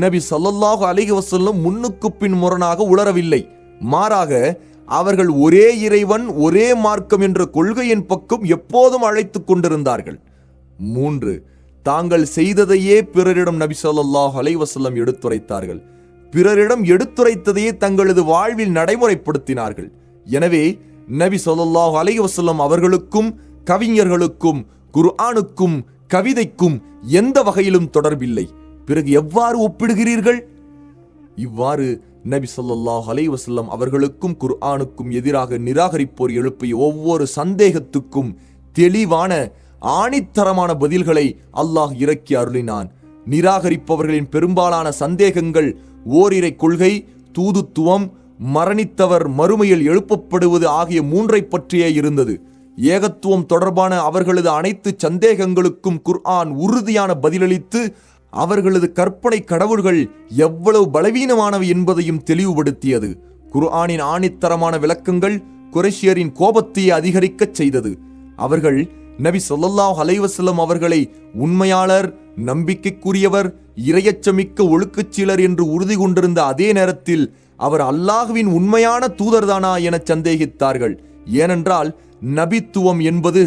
நபி ஸல்லல்லாஹு அலைஹி வஸல்லம் முன்னுக்கு பின் முரணாக உளரவில்லை. மாறாக அவர்கள் ஒரே இறைவன் ஒரே மார்க்கம் என்ற கொள்கையின் பக்கம் எப்போதும் அழைத்துக் கொண்டிருந்தார்கள். 3. தாங்கள் செய்ததையே பிறரிடம் நபி ஸல்லல்லாஹு அலைஹி வஸல்லம் எடுத்துரைத்தார்கள். பிறரிடம் எடுத்துரைத்ததையே தங்களது வாழ்வில் நடைமுறைப்படுத்தினார்கள். எனவே நபி ஸல்லல்லாஹு அலைஹி வஸல்லம் அவர்களுக்கும் கவிஞர்களுக்கும் குர்ஆனுக்கும் கவிதைக்கும் எந்த வகையிலும் தொடர்பில்லை. பிறகு எவ்வாறு ஒப்பிடுகிறீர்கள்? இவ்வாறு நபி ஸல்லல்லாஹு அலைஹி வஸல்லம் அவர்களுக்கும் குர்ஆனுக்கும் எதிராக நிராகரிப்போர் எழுப்பிய ஒவ்வொரு சந்தேகத்துக்கும் தெளிவான ஆணித்தரமான பதில்களை அல்லாஹ் இறக்கி அருளினான். நிராகரிப்பவர்களின் பெரும்பாலான சந்தேகங்கள் ஓரிரை கொள்கை, தூதுத்துவம், மரணித்தவர் மறுமையில் எழுப்பப்படுவது ஆகிய 3 பற்றியே இருந்தது. ஏகத்துவம் தொடர்பான அவர்களது அனைத்து சந்தேகங்களுக்கும் குர்ஆன் உறுதியான பதிலளித்து அவர்களது கற்பனை கடவுள்கள் எவ்வளவு பலவீனமானவை என்பதையும் தெளிவுபடுத்தியது. குர்ஆனின் ஆணித்தரமான விளக்கங்கள் குறைஷியரின் கோபத்தை அதிகரிக்கச் செய்தது. அவர்கள் நபி ஸல்லல்லாஹு அலைஹி வஸல்லம் அவர்களை உண்மையாளர், நம்பிக்கைக்குரியவர், இரையச்சமிக்க ஒழுக்கச்சீலர் என்று உறுதி கொண்டிருந்த அதே நேரத்தில் அவர் அல்லாஹ்வின் உண்மையான தூதர்தானா என சந்தேகித்தார்கள். ஏனென்றால் நபித்துவம் என்பது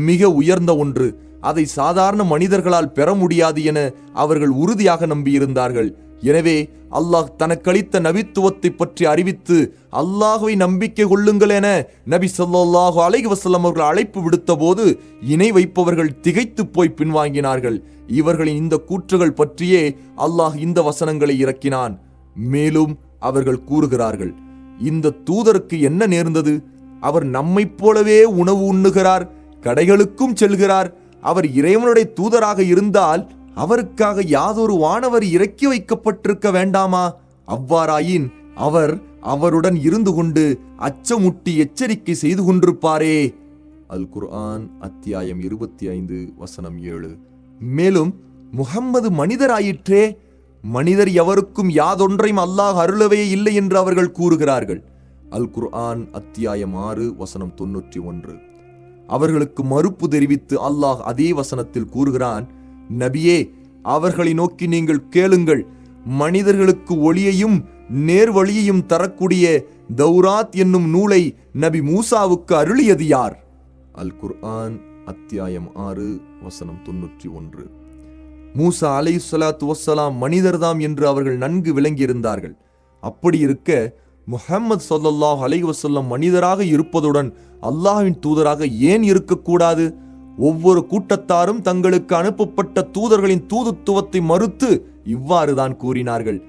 மிக உயர்ந்த ஒன்று, அதை சாதாரண மனிதர்களால் பெற முடியாது என அவர்கள் உறுதியாக நம்பியிருந்தார்கள். எனவே அல்லாஹ் தனக்களித்த நபித்துவத்தை பற்றி அறிவித்து அல்லாஹ்வை நம்பிக்கை கொள்ளுங்கள் என நபி ஸல்லல்லாஹு அலைஹி வஸல்லம் அவர்கள் அழைப்பு விடுத்த போது இணை வைப்பவர்கள் திகைத்து போய் பின்வாங்கினார்கள். இவர்களின் இந்த கூற்றுகள் பற்றியே அல்லாஹ் இந்த வசனங்களை இறக்கினான். மேலும் அவர்கள் கூறுகிறார்கள், இந்த தூதருக்கு என்ன நேர்ந்தது? அவர் நம்மைப் போலவே உணவு உண்ணுகிறார், கடைகளுக்கும் செல்கிறார். அவர் இறைவனுடைய தூதராக இருந்தால் அவருக்காக யாதொரு வானவர் இறக்கி வைக்கப்பட்டிருக்க வேண்டாமா? அவ்வாறாயின் அவர் அவருடன் இருந்து கொண்டு அச்சமுட்டி எச்சரிக்கை செய்து கொண்டிருப்பாரே. அல் குர்ஆன் அத்தியாயம் 25 வசனம் 7. மேலும் முஹம்மது மனிதராயிற்றே, மனிதர் எவருக்கும் யாதொன்றையும் அல்லாஹ் அருளவே இல்லை என்று அவர்கள் கூறுகிறார்கள். அல் குர்ஆன் அத்தியாயம் 6 வசனம் 91. அவர்களுக்கு மறுப்பு தெரிவித்து அல்லாஹ் அதே வசனத்தில் கூறுகிறான், நபியே, அவர்களை நோக்கி நீங்கள் கேளுங்கள், மனிதர்களுக்கு ஒளியையும் நேர்வழியையும் தரக்கூடிய தௌராத் என்னும் நூலை நபி மூசாவுக்கு அருளியது யார்? அல் குர்ஆன் அத்தியாயம் 6 வசனம் 91. மூசா அலைஹிஸ்ஸலாத்து வஸ்ஸலாம் மனிதர்தாம் என்று அவர்கள் நன்கு விளங்கியிருந்தார்கள். அப்படி இருக்க முஹம்மது ஸல்லல்லாஹு அலைஹி வஸல்லம் மனிதராக இருப்பதுடன் அல்லாஹ்வின் தூதராக ஏன் இருக்கக்கூடாது? ஒவ்வொரு கூட்டத்தாரும் தங்களுக்கு அனுப்பப்பட்ட தூதர்களின் தூதுத்துவத்தை மறுத்து இவ்வாறுதான் கூறினார்கள்.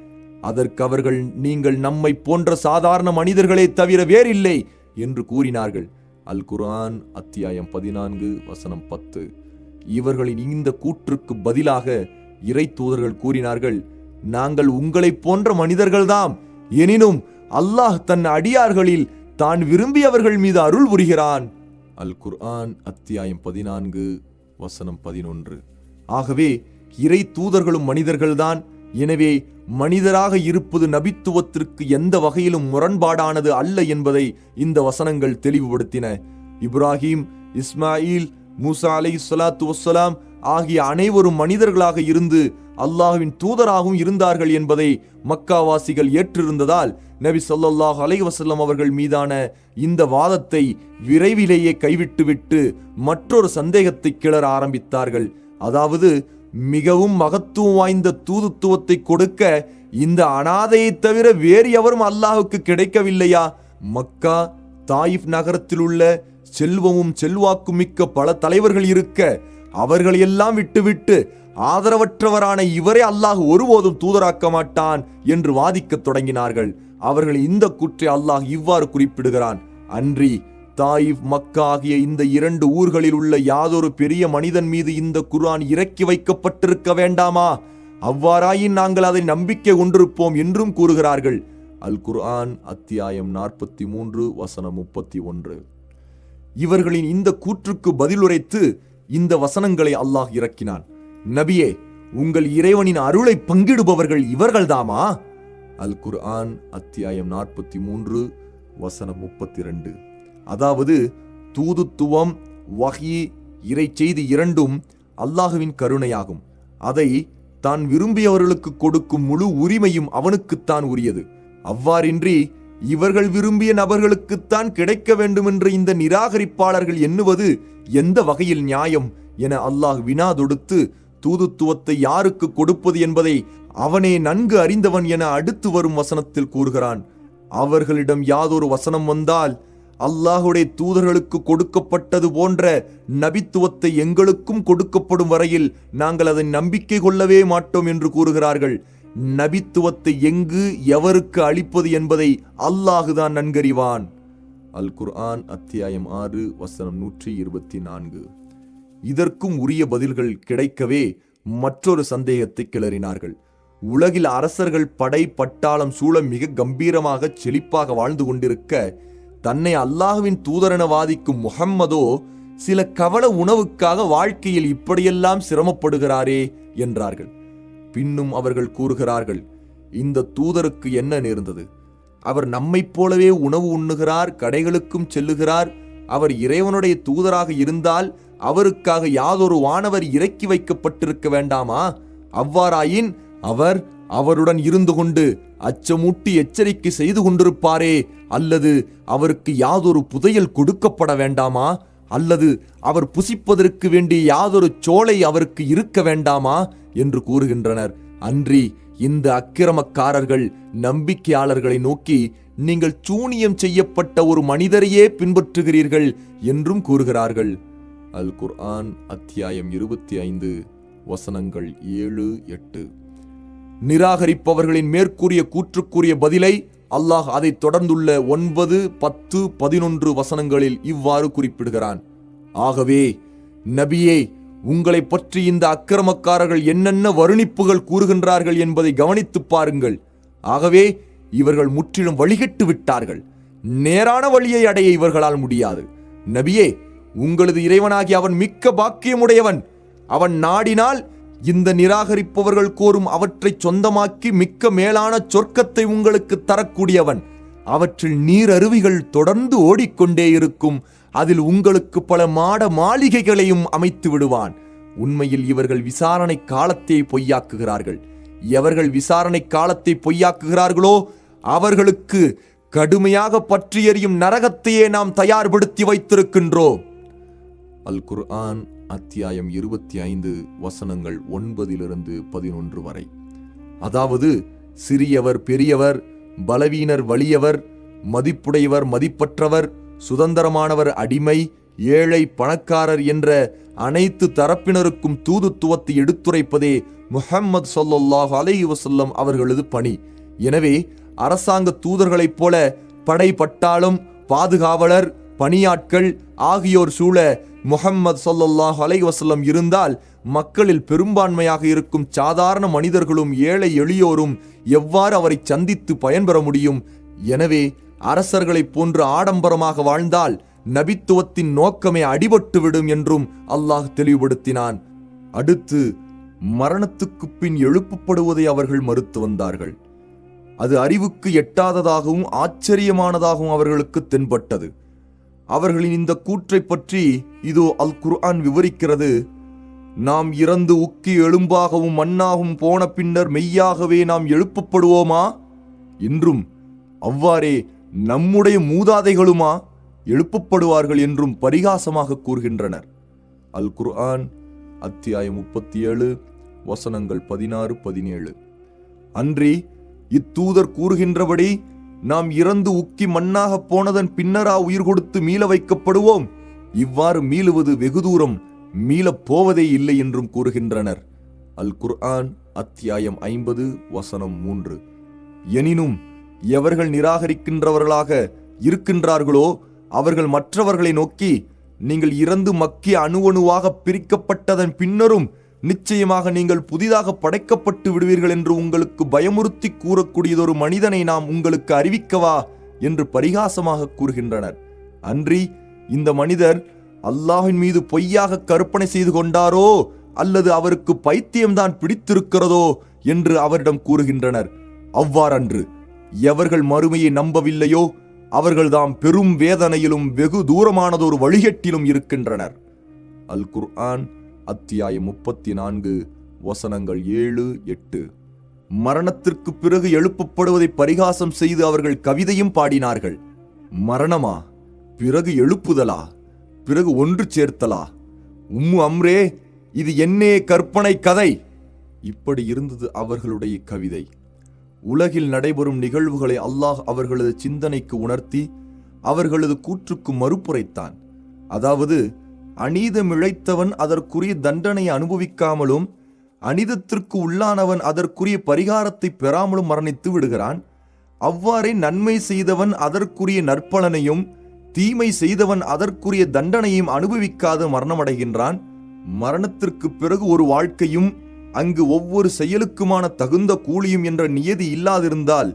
அதற்கு அவர்கள், நீங்கள் நம்மை போன்ற சாதாரண மனிதர்களே தவிர வேறில்லை என்று கூறினார்கள். அல் குர்ஆன் அத்தியாயம் 14 வசனம் 10. இவர்களின் இந்த கூற்றுக்கு பதிலாக இறை தூதர்கள் கூறினார்கள், நாங்கள் உங்களைப் போன்ற மனிதர்கள்தாம், எனினும் அல்லாஹ் தன் அடியார்களில் தான் விரும்பியவர்கள் மீது அருள் புரிகிறான். அல் குர்ஆன் அத்தியாயம் 14 வசனம் 11. ஆகவே இறை தூதர்களும் மனிதர்கள்தான். எனவே மனிதராக இருப்பது நபித்துவத்திற்கு எந்த வகையிலும் முரண்பாடானது அல்ல என்பதை இந்த வசனங்கள் தெளிவுபடுத்தின. இப்ராஹிம், இஸ்மாயில், மூசா அலைஹிஸ்ஸலாத்து வஸ்ஸலாம் ஆகிய அனைவரும் மனிதர்களாக இருந்து அல்லாஹ்வின் தூதராகவும் இருந்தார்கள் என்பதை மக்காவாசிகள் ஏற்றிருந்ததால் நபி ஸல்லல்லாஹு அலைஹி வஸல்லம் அவர்கள் மீதான இந்த வாதத்தை விரைவிலேயே கைவிட்டுவிட்டு மற்றொரு சந்தேகத்தை கிளற ஆரம்பித்தார்கள். அதாவது, மிகவும் மகத்துவம் வாய்ந்த தூதுத்துவத்தை கொடுக்க இந்த அனாதையை தவிர வேறு எவரும் அல்லாஹுக்கு கிடைக்கவில்லையா? மக்கா, தாயிஃப் நகரத்தில் உள்ள செல்வமும் செல்வாக்கும் மிக்க பல தலைவர்கள் இருக்க அவர்களையெல்லாம் விட்டுவிட்டு ஆதரவற்றவரான இவரே அல்லாஹ் ஒருபோதும் தூதராக்க மாட்டான் என்று வாதிக்கத் தொடங்கினார்கள். அவர்கள் இந்த கூற்றை அல்லாஹ் இவ்வாறு குறிப்பிடுகிறான், அன்றி தாயிஃப், மக்கா ஆகிய இந்த 2 ஊர்களில் உள்ள யாதொரு பெரிய மனிதன் மீது இந்த குர்ஆன் இறக்கி வைக்கப்பட்டிருக்க வேண்டாமா? அவ்வாறாயின் நாங்கள் அதை நம்பிக்கை கொண்டிருப்போம் என்றும் கூறுகிறார்கள். அல் குர்ஆன் அத்தியாயம் 43 வசனம் 31. இவர்களின் இந்த கூற்றுக்கு பதிலுரைத்து இந்த வசனங்களை அல்லாஹ் இறக்கினான். நபியே, உங்கள் இறைவனின் அருளை பங்கிடுபவர்கள் இவர்கள்தாமா? அல் குர்ஆன் அத்தியாயம் 43 வசனம் 32. அதாவது தூதுத்துவம், வஹி, இறைச்செய்தி இரண்டும் அல்லாஹுவின் கருணையாகும். அதை தான் விரும்பியவர்களுக்கு கொடுக்கும் முழு உரிமையும் அவனுக்குத்தான் உரியது. அவ்வாறின்றி இவர்கள் விரும்பிய நபர்களுக்குத்தான் கிடைக்க வேண்டுமென்று இந்த நிராகரிப்பாளர்கள் எண்ணுவது எந்த வகையில் நியாயம் என அல்லாஹ் வினா தொடுத்து, தூதுத்துவத்தை யாருக்கு கொடுப்பது என்பதை அவனே நன்கு அறிந்தவன் என அடுத்து வரும் வசனத்தில் கூறுகிறான். அவர்களிடம் யாதொரு வசனம் வந்தால் அல்லாஹுடைய தூதர்களுக்கு கொடுக்கப்பட்டது போன்ற நபித்துவத்தை எங்களுக்கும் கொடுக்கப்படும் வரையில் நாங்கள் அதை நம்பிக்கை கொள்ளவே மாட்டோம் என்று கூறுகிறார்கள். நபித்துவத்தை எங்கு எவருக்கு அளிப்பது என்பதை அல்லாஹுதான் நன்கறிவான். அல் குர்ஆன் அத்தியாயம் 6 வசனம் 124. இதற்கும் உரிய பதில்கள் கிடைக்கவே மற்றொரு சந்தேகத்தை கிளறினார்கள். உலகில் அரசர்கள் படை பட்டாளம் சூழ மிக கம்பீரமாக செழிப்பாக வாழ்ந்து கொண்டிருக்க, தன்னை அல்லாஹுவின் தூதரென வாதிக்கும் முஹம்மதோ சில கவல உணவுக்காக வாழ்க்கையில் இப்படியெல்லாம் சிரமப்படுகிறாரே என்றார்கள். பின்னும் அவர்கள் கூறுகிறார்கள், இந்த தூதருக்கு என்ன நேர்ந்தது? அவர் நம்மைப் போலவே உணவு உண்ணுகிறார், கடைகளுக்கும் செல்லுகிறார். அவர் இறைவனுடைய தூதராக இருந்தால் அவருக்காக யாதொரு வானவர் இறக்கி வைக்கப்பட்டிருக்க வேண்டாமா? அவ்வாறாயின் அவர் அவருடன் இருந்து கொண்டு அச்சமூட்டி எச்சரிக்கை செய்து கொண்டிருப்பாரே, அல்லது அவருக்கு யாதொரு புதையல் கொடுக்கப்பட வேண்டாமா? அல்லது அவர் புசிப்பதற்கு வேண்டிய யாதொரு சோலை அவருக்கு இருக்க வேண்டாமா என்று கூறுகின்றனர். அன்றி இந்த அக்கிரமக்காரர்கள் நம்பிக்கையாளர்களை நோக்கி, நீங்கள் சூனியம் செய்யப்பட்ட ஒரு மனிதரையே பின்பற்றுகிறீர்கள் என்றும் கூறுகிறார்கள். அல் குர்ஆன் அத்தியாயம் 25 வசனங்கள் 7-8. நிராகரிப்பவர்களின் மேற்கூறிய கூற்றுக்குரிய பதிலை அல்லாஹ் அதை தொடர்ந்துள்ள 9, 10, 11 வசனங்களில் இவ்வாறு குறிப்பிடுகிறான். ஆகவே நபியே, உங்களை பற்றி இந்த அக்கிரமக்காரர்கள் என்னென்ன வருணிப்புகள் கூறுகின்றார்கள் என்பதை கவனித்து பாருங்கள். ஆகவே இவர்கள் முற்றிலும் வழிகட்டு விட்டார்கள். நேரான வழியை அடைய இவர்களால் முடியாது. நபியே, உங்களது இறைவனாகி அவன் மிக்க பாக்கியமுடையவன். அவன் நாடினால் இந்த நிராகரிப்பவர்கள் கோரும் அவற்றை சொந்தமாக்கி மிக்க மேலான சொர்க்கத்தை உங்களுக்கு தரக்கூடியவன். அவற்றில் நீர் அருவிகள் தொடர்ந்து ஓடிக்கொண்டே இருக்கும். அதில் உங்களுக்கு பல மாட மாளிகைகளையும் அமைத்து விடுவான். உண்மையில் இவர்கள் விசாரணை காலத்தை பொய்யாக்குகிறார்கள். எவர்கள் விசாரணை காலத்தை பொய்யாக்குகிறார்களோ அவர்களுக்கு கடுமையாக பற்றி எறியும் நரகத்தையே நாம் தயார்படுத்தி வைத்திருக்கின்றோம். அல் குர்ஆன் அத்தியாயம் 25 வசனங்கள் 9-11 வரை. அதாவது சிறியவர் பெரியவர், பலவீனர் வலியவர், மதிப்புடையவர் மதிப்பற்றவர், சுதந்திரமானவர் அடிமை, ஏழை பணக்காரர் என்ற அனைத்து தரப்பினருக்கும் தூதுத்துவத்தை எடுத்துரைப்பதே முஹம்மது ஸல்லல்லாஹு அலைஹி வஸல்லம் அவர்களது பணி. எனவே அரசாங்க தூதர்களைப் போல படை பட்டாளம், பாதுகாவலர், பணியாட்கள் ஆகியோர் சூழ முஹம்மது ஸல்லல்லாஹு அலைஹி வஸல்லம் இருந்தால் மக்களில் பெரும்பான்மையாக இருக்கும் சாதாரண மனிதர்களும் ஏழை எளியோரும் எவ்வாறு அவரை சந்தித்து பயன்பெற முடியும்? எனவே அரசர்களைப் போன்று ஆடம்பரமாக வாழ்ந்தால் நபித்துவத்தின் நோக்கமே அடிபட்டுவிடும் என்றும் அல்லாஹ் தெளிவுபடுத்தினான். அடுத்து மரணத்துக்கு பின் எழுப்பப்படுவதை அவர்கள் மறுத்து வந்தார்கள். அது அறிவுக்கு எட்டாததாகவும் ஆச்சரியமானதாகவும் அவர்களுக்கு தென்பட்டது. அவர்களின் இந்த கூற்றை பற்றி இதோ அல் குர்ஆன் விவரிக்கிறது. நாம் இறந்து உக்கி எலும்பாகவும் மண்ணாகவும் போன பின்னர் மெய்யாகவே நாம் எழுப்பப்படுவோமா என்றும், அவ்வாறே நம்முடைய மூதாதைகளுமா எழுப்பப்படுவார்கள் என்றும் பரிகாசமாக கூறுகின்றனர். அல் குர்ஆன் அத்தியாயம் 37 வசனங்கள் 16-17. அன்றி இத்தூதர் கூறுகின்றபடி நாம் இறந்து உக்கி மண்ணாக போனதன் பின்னரா உயிர் கொடுத்து மீள வைக்கப்படுவோம்? இவ்வாறு மீளுவது வெகு தூரம், மீளப் போவதே இல்லை என்றும் கூறுகின்றனர். அல் குர்ஆன் அத்தியாயம் 50 வசனம் 3. எனினும் எவர்கள் நிராகரிக்கின்றவர்களாக இருக்கின்றார்களோ அவர்கள் மற்றவர்களை நோக்கி, நீங்கள் இறந்து மக்கிய அணுவணுவாக பிரிக்கப்பட்டதன் பின்னரும் நிச்சயமாக நீங்கள் புதிதாக படைக்கப்பட்டு விடுவீர்கள் என்று உங்களுக்கு பயமுறுத்தி கூறக்கூடியதொரு மனிதனை நாம் உங்களுக்கு அறிவிக்கவா என்று பரிகாசமாக கூறுகின்றனர். அன்றி இந்த மனிதர் அல்லாஹ்வின் மீது பொய்யாக கற்பனை செய்து கொண்டாரோ அல்லது அவருக்கு பைத்தியம்தான் பிடித்திருக்கிறதோ என்று அவரிடம் கூறுகின்றனர். அவ்வாறன்று எவர்கள் மறுமையை நம்பவில்லையோ அவர்கள்தாம் பெரும் வேதனையிலும் வெகு தூரமானதொரு வழிகேட்டிலும் இருக்கின்றனர். அல் குர்ஆன் அத்தியாயம் 34 வசனங்கள் 7-8. மரணத்திற்கு பிறகு எழுப்பப்படுவதை பரிகாசம் செய்து அவர்கள் கவிதையும் பாடினார்கள். மரணமா? பிறகு எழுப்புதலா? பிறகு ஒன்று சேர்த்தலா? உம்மு அம்ரே, இது என்னே கற்பனை கதை. இப்படி இருந்தது அவர்களுடைய கவிதை. உலகில் நடைபெறும் நிகழ்வுகளை அல்லாஹ் அவர்களது சிந்தனைக்கு உணர்த்தி அவர்களது கூற்றுக்கு மறுப்புரைத்தான். அதாவது, அநீதம் இழைத்தவன் அதற்குரிய தண்டனை அனுபவிக்காமலும் அநீதத்திற்கு உள்ளானவன் அதற்குரிய பரிகாரத்தை பெறாமலும் மரணித்து விடுகிறான். அவ்வாறே நன்மை செய்தவன் அதற்குரிய நற்பலனையும் தீமை செய்தவன் அதற்குரிய தண்டனையும் அனுபவிக்காது மரணமடைகின்றான். மரணத்திற்கு பிறகு ஒரு வாழ்க்கையும் அங்கு ஒவ்வொரு செயலுக்குமான தகுந்த கூலியும் என்ற நியதி இல்லாதிருந்தால்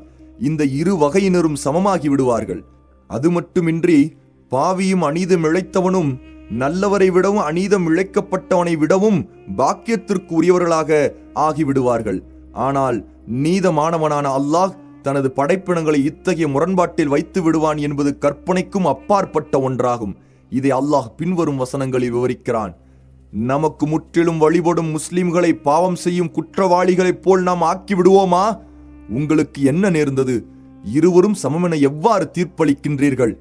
இந்த இரு வகையினரும் சமமாகி விடுவார்கள். அது மட்டுமின்றி பாவியும் அநீதம் இழைத்தவனும் நல்லவரை விடவும் அநீதம் இழைக்கப்பட்டவனை விடவும் பாக்கியத்திற்கு உரியவர்களாக ஆகிவிடுவார்கள். ஆனால் நீதமானவனான அல்லாஹ் தனது படைப்பினங்களை இத்தகைய முரண்பாட்டில் வைத்து விடுவான் என்பது கற்பனைக்கும் அப்பாற்பட்ட ஒன்றாகும். இதை அல்லாஹ் பின்வரும் வசனங்களில் விவரிக்கிறான். நமக்கு முற்றிலும் வழிபடும் முஸ்லிம்களை பாவம் செய்யும் குற்றவாளிகளைப் போல் நாம் ஆக்கி விடுவோமா? உங்களுக்கு என்ன நேர்ந்தது? இருவரும் சமமென எவ்வாறு தீர்ப்பளிக்கின்றீர்கள்?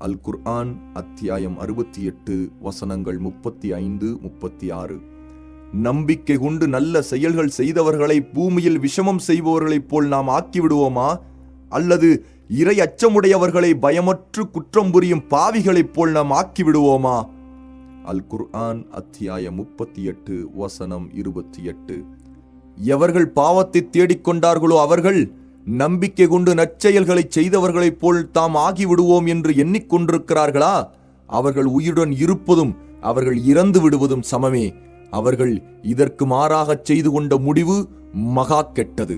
அல் குர்ஆன் அத்தியாயம் 68 வசனங்கள் 35-36. நம்பிக்கை கொண்டு நல்ல செயல்கள் செய்தவர்களை பூமியில் விஷமம் செய்பவர்களைப் போல் நாம் ஆக்கிவிடுவோமா? அல்லது இறை அச்சமுடையவர்களை பயமற்று குற்றம் புரியும் பாவிகளைப் போல் நாம் ஆக்கிவிடுவோமா? அல் குர்ஆன் அத்தியாயம் 38 வசனம் 28. எவர்கள் பாவத்தை தேடிக்கொண்டார்களோ அவர்கள் நம்பிக்கை கொண்டு நற்செயல்களை செய்தவர்களைப் போல் தாம் ஆகிவிடுவோம் என்று எண்ணிக்கொண்டிருக்கிறார்களா? அவர்கள் உயிருடன் இருப்பதும் அவர்கள் இறந்து விடுவதும் சமமே. அவர்கள் இதற்கு மாறாகச் செய்து கொண்ட முடிவு மகா கெட்டது.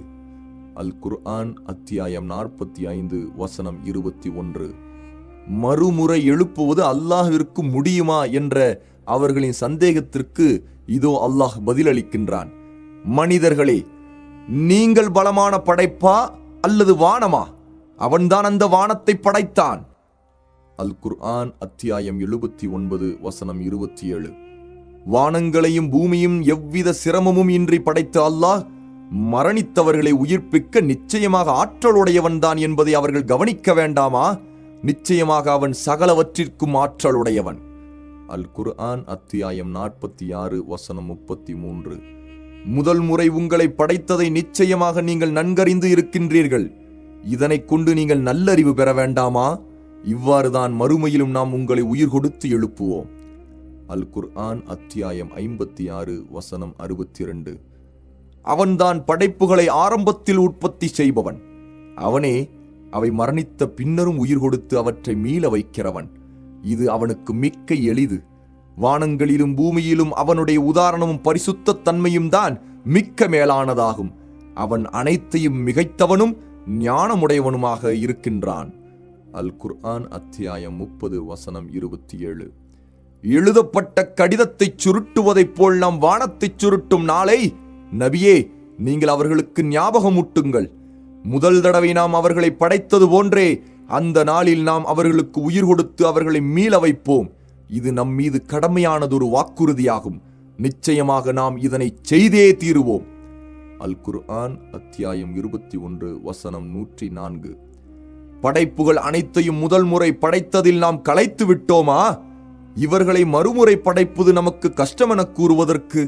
அல் குர்ஆன் அத்தியாயம் 45 வசனம் 21. மறுமுறை எழுப்புவது அல்லாஹ்விற்கு முடியுமா என்ற அவர்களின் சந்தேகத்திற்கு இதோ அல்லாஹ் பதிலளிக்கின்றான். மனிதர்களே, நீங்கள் பலமான படைப்பா அல்லது வானமா? அவன்தான் அந்த வானத்தை படைத்தான். அல் குர்ஆன் அத்தியாயம் 79 வசனம் 27. வானங்களையும் பூமியும் எவ்வித சிரமமும் இன்றி படைத்த அல்லாஹ் மரணித்தவர்களை உயிர்ப்பிக்க நிச்சயமாக ஆற்றலுடையவன்தான் என்பதை அவர்கள் கவனிக்க வேண்டாமா? நிச்சயமாக அவன் சகலவற்றிற்கும் ஆற்றலுடையவன். அல் குர்ஆன் அத்தியாயம் 46 வசனம் 33. முதல் முறை உங்களை படைத்ததை நிச்சயமாக நீங்கள் நன்கறிந்து இருக்கின்றீர்கள். இதனை கொண்டு நீங்கள் நல்லறிவு பெற வேண்டாமா? இவ்வாறுதான் மறுமையிலும் நாம் உங்களை உயிர் கொடுத்து எழுப்புவோம். அல் குர்ஆன் அத்தியாயம் 56 வசனம் 62. அவன்தான் படைப்புகளை ஆரம்பத்தில் உற்பத்தி செய்பவன். அவனே அவை மரணித்த பின்னரும் உயிர் கொடுத்து அவற்றை மீள வைக்கிறவன். இது அவனுக்கு மிக்க எளிது. வானங்களிலும் பூமியிலும் அவனுடைய உதாரணமும் பரிசுத்த தன்மையும் தான் மிக்க மேலானதாகும். அவன் அனைத்தையும் மிகைத்தவனும் ஞானமுடையவனுமாக இருக்கின்றான். அல் குர்ஆன் அத்தியாயம் 30 வசனம் 27. எழுதப்பட்ட கடிதத்தை சுருட்டுவதைப் போல் நாம் வானத்தை சுருட்டும் நாளை நபியே நீங்கள் அவர்களுக்கு ஞாபகமூட்டுங்கள். முதல் தடவை நாம் அவர்களை படைத்தது போன்றே அந்த நாளில் நாம் அவர்களுக்கு உயிர் கொடுத்து அவர்களை மீள வைப்போம். இது நம் மீது கடமையானதொரு வாக்குறுதியாகும். நிச்சயமாக நாம் இதனை செய்தே தீருவோம். அல் குர்ஆன் அத்தியாயம் 21 வசனம் 104. படைப்புகள் அனைத்தையும் முதல் முறை படைத்ததில் நாம் களைத்து விட்டோமா? இவர்களை மறுமுறை படைப்பது நமக்கு கஷ்டமென கூறுவதற்கு.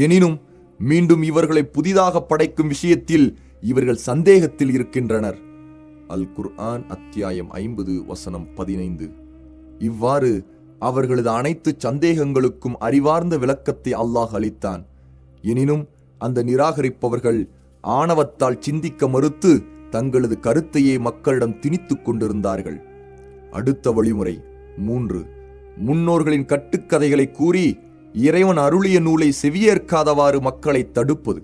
எனினும் மீண்டும் இவர்களை புதிதாக படைக்கும் விஷயத்தில் இவர்கள் சந்தேகத்தில் இருக்கின்றனர். அல் குர்ஆன் அத்தியாயம் 50 வசனம் 15. இவ்வாறு அவர்களது அனைத்து சந்தேகங்களுக்கும் அறிவார்ந்த விளக்கத்தை அல்லாஹ் அளித்தான். எனினும் அந்த நிராகரிப்பவர்கள் ஆணவத்தால் சிந்திக்க மறுத்து தங்களது கருத்தையே மக்களிடம் திணித்துக் கொண்டிருந்தார்கள். அடுத்த வழிமுறை 3. முன்னோர்களின் கட்டுக்கதைகளை கூறி இறைவன் அருளிய நூலை செவியேற்காதவாறு மக்களை தடுப்பது.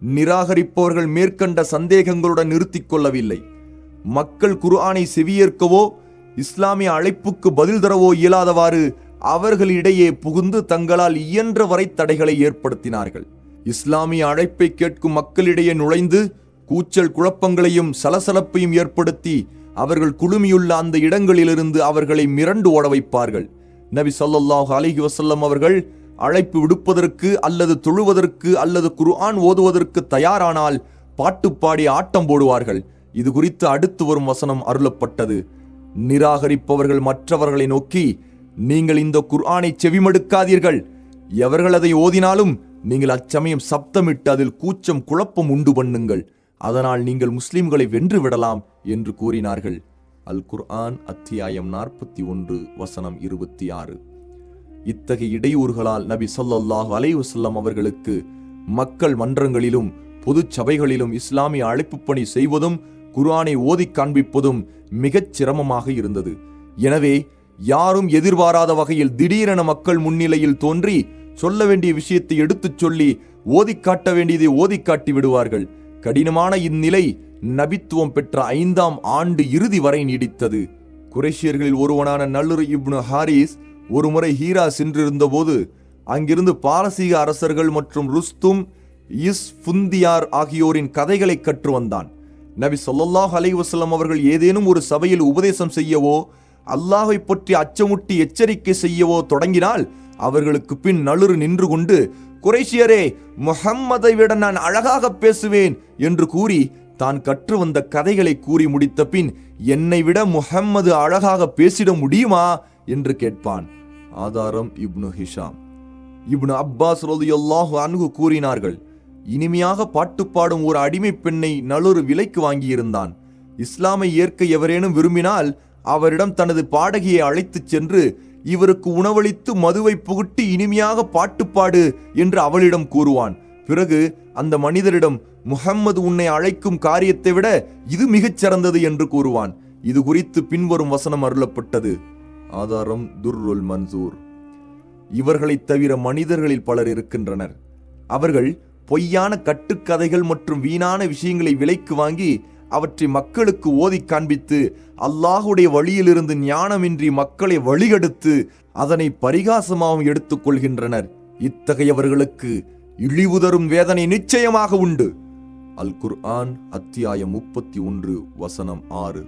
நிராகரிப்பவர்கள் மேற்கண்ட சந்தேகங்களுடன் நிறுத்திக் கொள்ளவில்லை. மக்கள் குர்ஆனை செவியேற்கவோ இஸ்லாமிய அழைப்புக்கு பதில் தரவோ இயலாதவாறு அவர்களிடையே புகுந்து தங்களால் இயன்ற வரை தடைகளை ஏற்படுத்தினார்கள். இஸ்லாமிய அழைப்பை கேட்கும் மக்களிடையே நுழைந்து கூச்சல் குழப்பங்களையும் சலசலப்பையும் ஏற்படுத்தி அவர்கள் குழுமியுள்ள அந்த இடங்களிலிருந்து அவர்களை மிரண்டு ஓட வைப்பார்கள். நபி ஸல்லல்லாஹு அலைஹி வஸல்லம் அவர்கள் அழைப்பு விடுப்பதற்கு அல்லது தொழுவதற்கு அல்லது குர்ஆன் ஓதுவதற்கு தயாரானால் பாட்டு பாடி ஆட்டம் போடுவார்கள். இது குறித்து அடுத்து வரும் வசனம் அருளப்பட்டது. நிராகரிப்பவர்கள் மற்றவர்களை நோக்கி, நீங்கள் இந்த குர்ஆனை செவிமடுக்காதீர்கள். எவர்கள் அதை ஓதினாலும் நீங்கள் அச்சமயம் சப்தமிட்டு அதில் கூச்சம் குழப்பம் உண்டு பண்ணுங்கள். அதனால் நீங்கள் முஸ்லிம்களை வென்று விடலாம் என்று கூறினார்கள். அல் குர்ஆன் அத்தியாயம் 41 வசனம் 26. இத்தகைய இடையூறுகளால் நபி ஸல்லல்லாஹு அலைஹி வஸல்லம் அவர்களுக்கு மக்கள் மன்றங்களிலும் பொது சபைகளிலும் இஸ்லாமிய அழைப்பு பணி செய்வதும் குர்ஆனை ஓதி காண்பிப்பதும் மிகச் சிரமமாக இருந்தது. எனவே யாரும் எதிர்பாராத வகையில் திடீரென மக்கள் முன்னிலையில் தோன்றி சொல்ல வேண்டிய விஷயத்தை எடுத்துச் சொல்லி ஓதி காட்ட வேண்டியதை ஓதி காட்டி விடுவார்கள். கடினமான இந்நிலை நபித்துவம் பெற்ற 5ஆம் ஆண்டு இறுதி வரை நீடித்தது. குறைஷியர்களில் ஒருவனான நலுர் இப்னு ஹாரிஸ் ஒருமுறை ஹீரா சென்றிருந்த போது அங்கிருந்து பாரசீக அரசர்கள் மற்றும் ருஸ்தும் இஸ்ஃபுந்தியார் ஆகியோரின் கதைகளை கற்று வந்தான். நபி ஸல்லல்லாஹு அலைஹி வஸல்லம் அவர்கள் ஏதேனும் ஒரு சபையில் உபதேசம் செய்யவோ அல்லாஹை பற்றி அச்சமுட்டி எச்சரிக்கை செய்யவோ தொடங்கினால் அவர்களுக்கு பின் நலுர் நின்று கொண்டு, குறைஷியரே, முஹம்மதை விட நான் அழகாக பேசுவேன் என்று கூறி தான் கற்று வந்த கதைகளை கூறி முடித்த பின், என்னை விட முஹம்மது அழகாக பேசிட முடியுமா என்று கேட்பான். ஆதாரம் இப்னு ஹிஷாம். இப்னு அப்பாஸ் ரலியல்லாஹு அன்ஹு கூறினார்கள், இனிமையாக பாட்டு பாடும் ஒரு அடிமை பெண்ணை நலுர் விலைக்கு வாங்கியிருந்தான். இஸ்லாமை ஏற்க எவரேனும் விரும்பினால் அவரிடம் தனது பாடகியை அழைத்துச் சென்று இவருக்கு உணவளித்து மதுவை புகுட்டி இனிமையாக பாட்டு பாடு என்று அவளிடம் கூறுவான். பிறகு அந்த மனிதரிடம், முஹம்மது உன்னை அழைக்கும் காரியத்தை விட இது மிகச் சிறந்தது என்று கூறுவான். இது குறித்து பின்வரும் வசனம் அருளப்பட்டது. ஆதாரம் துர்ருல் மன்சூர். இவர்களைத் தவிர மனிதர்களில் பலர் இருக்கின்றனர். அவர்கள் பொய்யான கட்டுக்கதைகள் மற்றும் வீணான விஷயங்களை விலைக்கு வாங்கி அவற்றை மக்களுக்கு ஓதி காண்பித்து அல்லாஹுடைய வழியிலிருந்து ஞானமின்றி மக்களை வழிகெடுத்து அதனை பரிகாசமாகவும் எடுத்துக் கொள்கின்றனர். இத்தகையவர்களுக்கு இழிவு தரும் வேதனை நிச்சயமாக உண்டு. அல் குர்ஆன் அத்தியாயம் 31 வசனம் 6.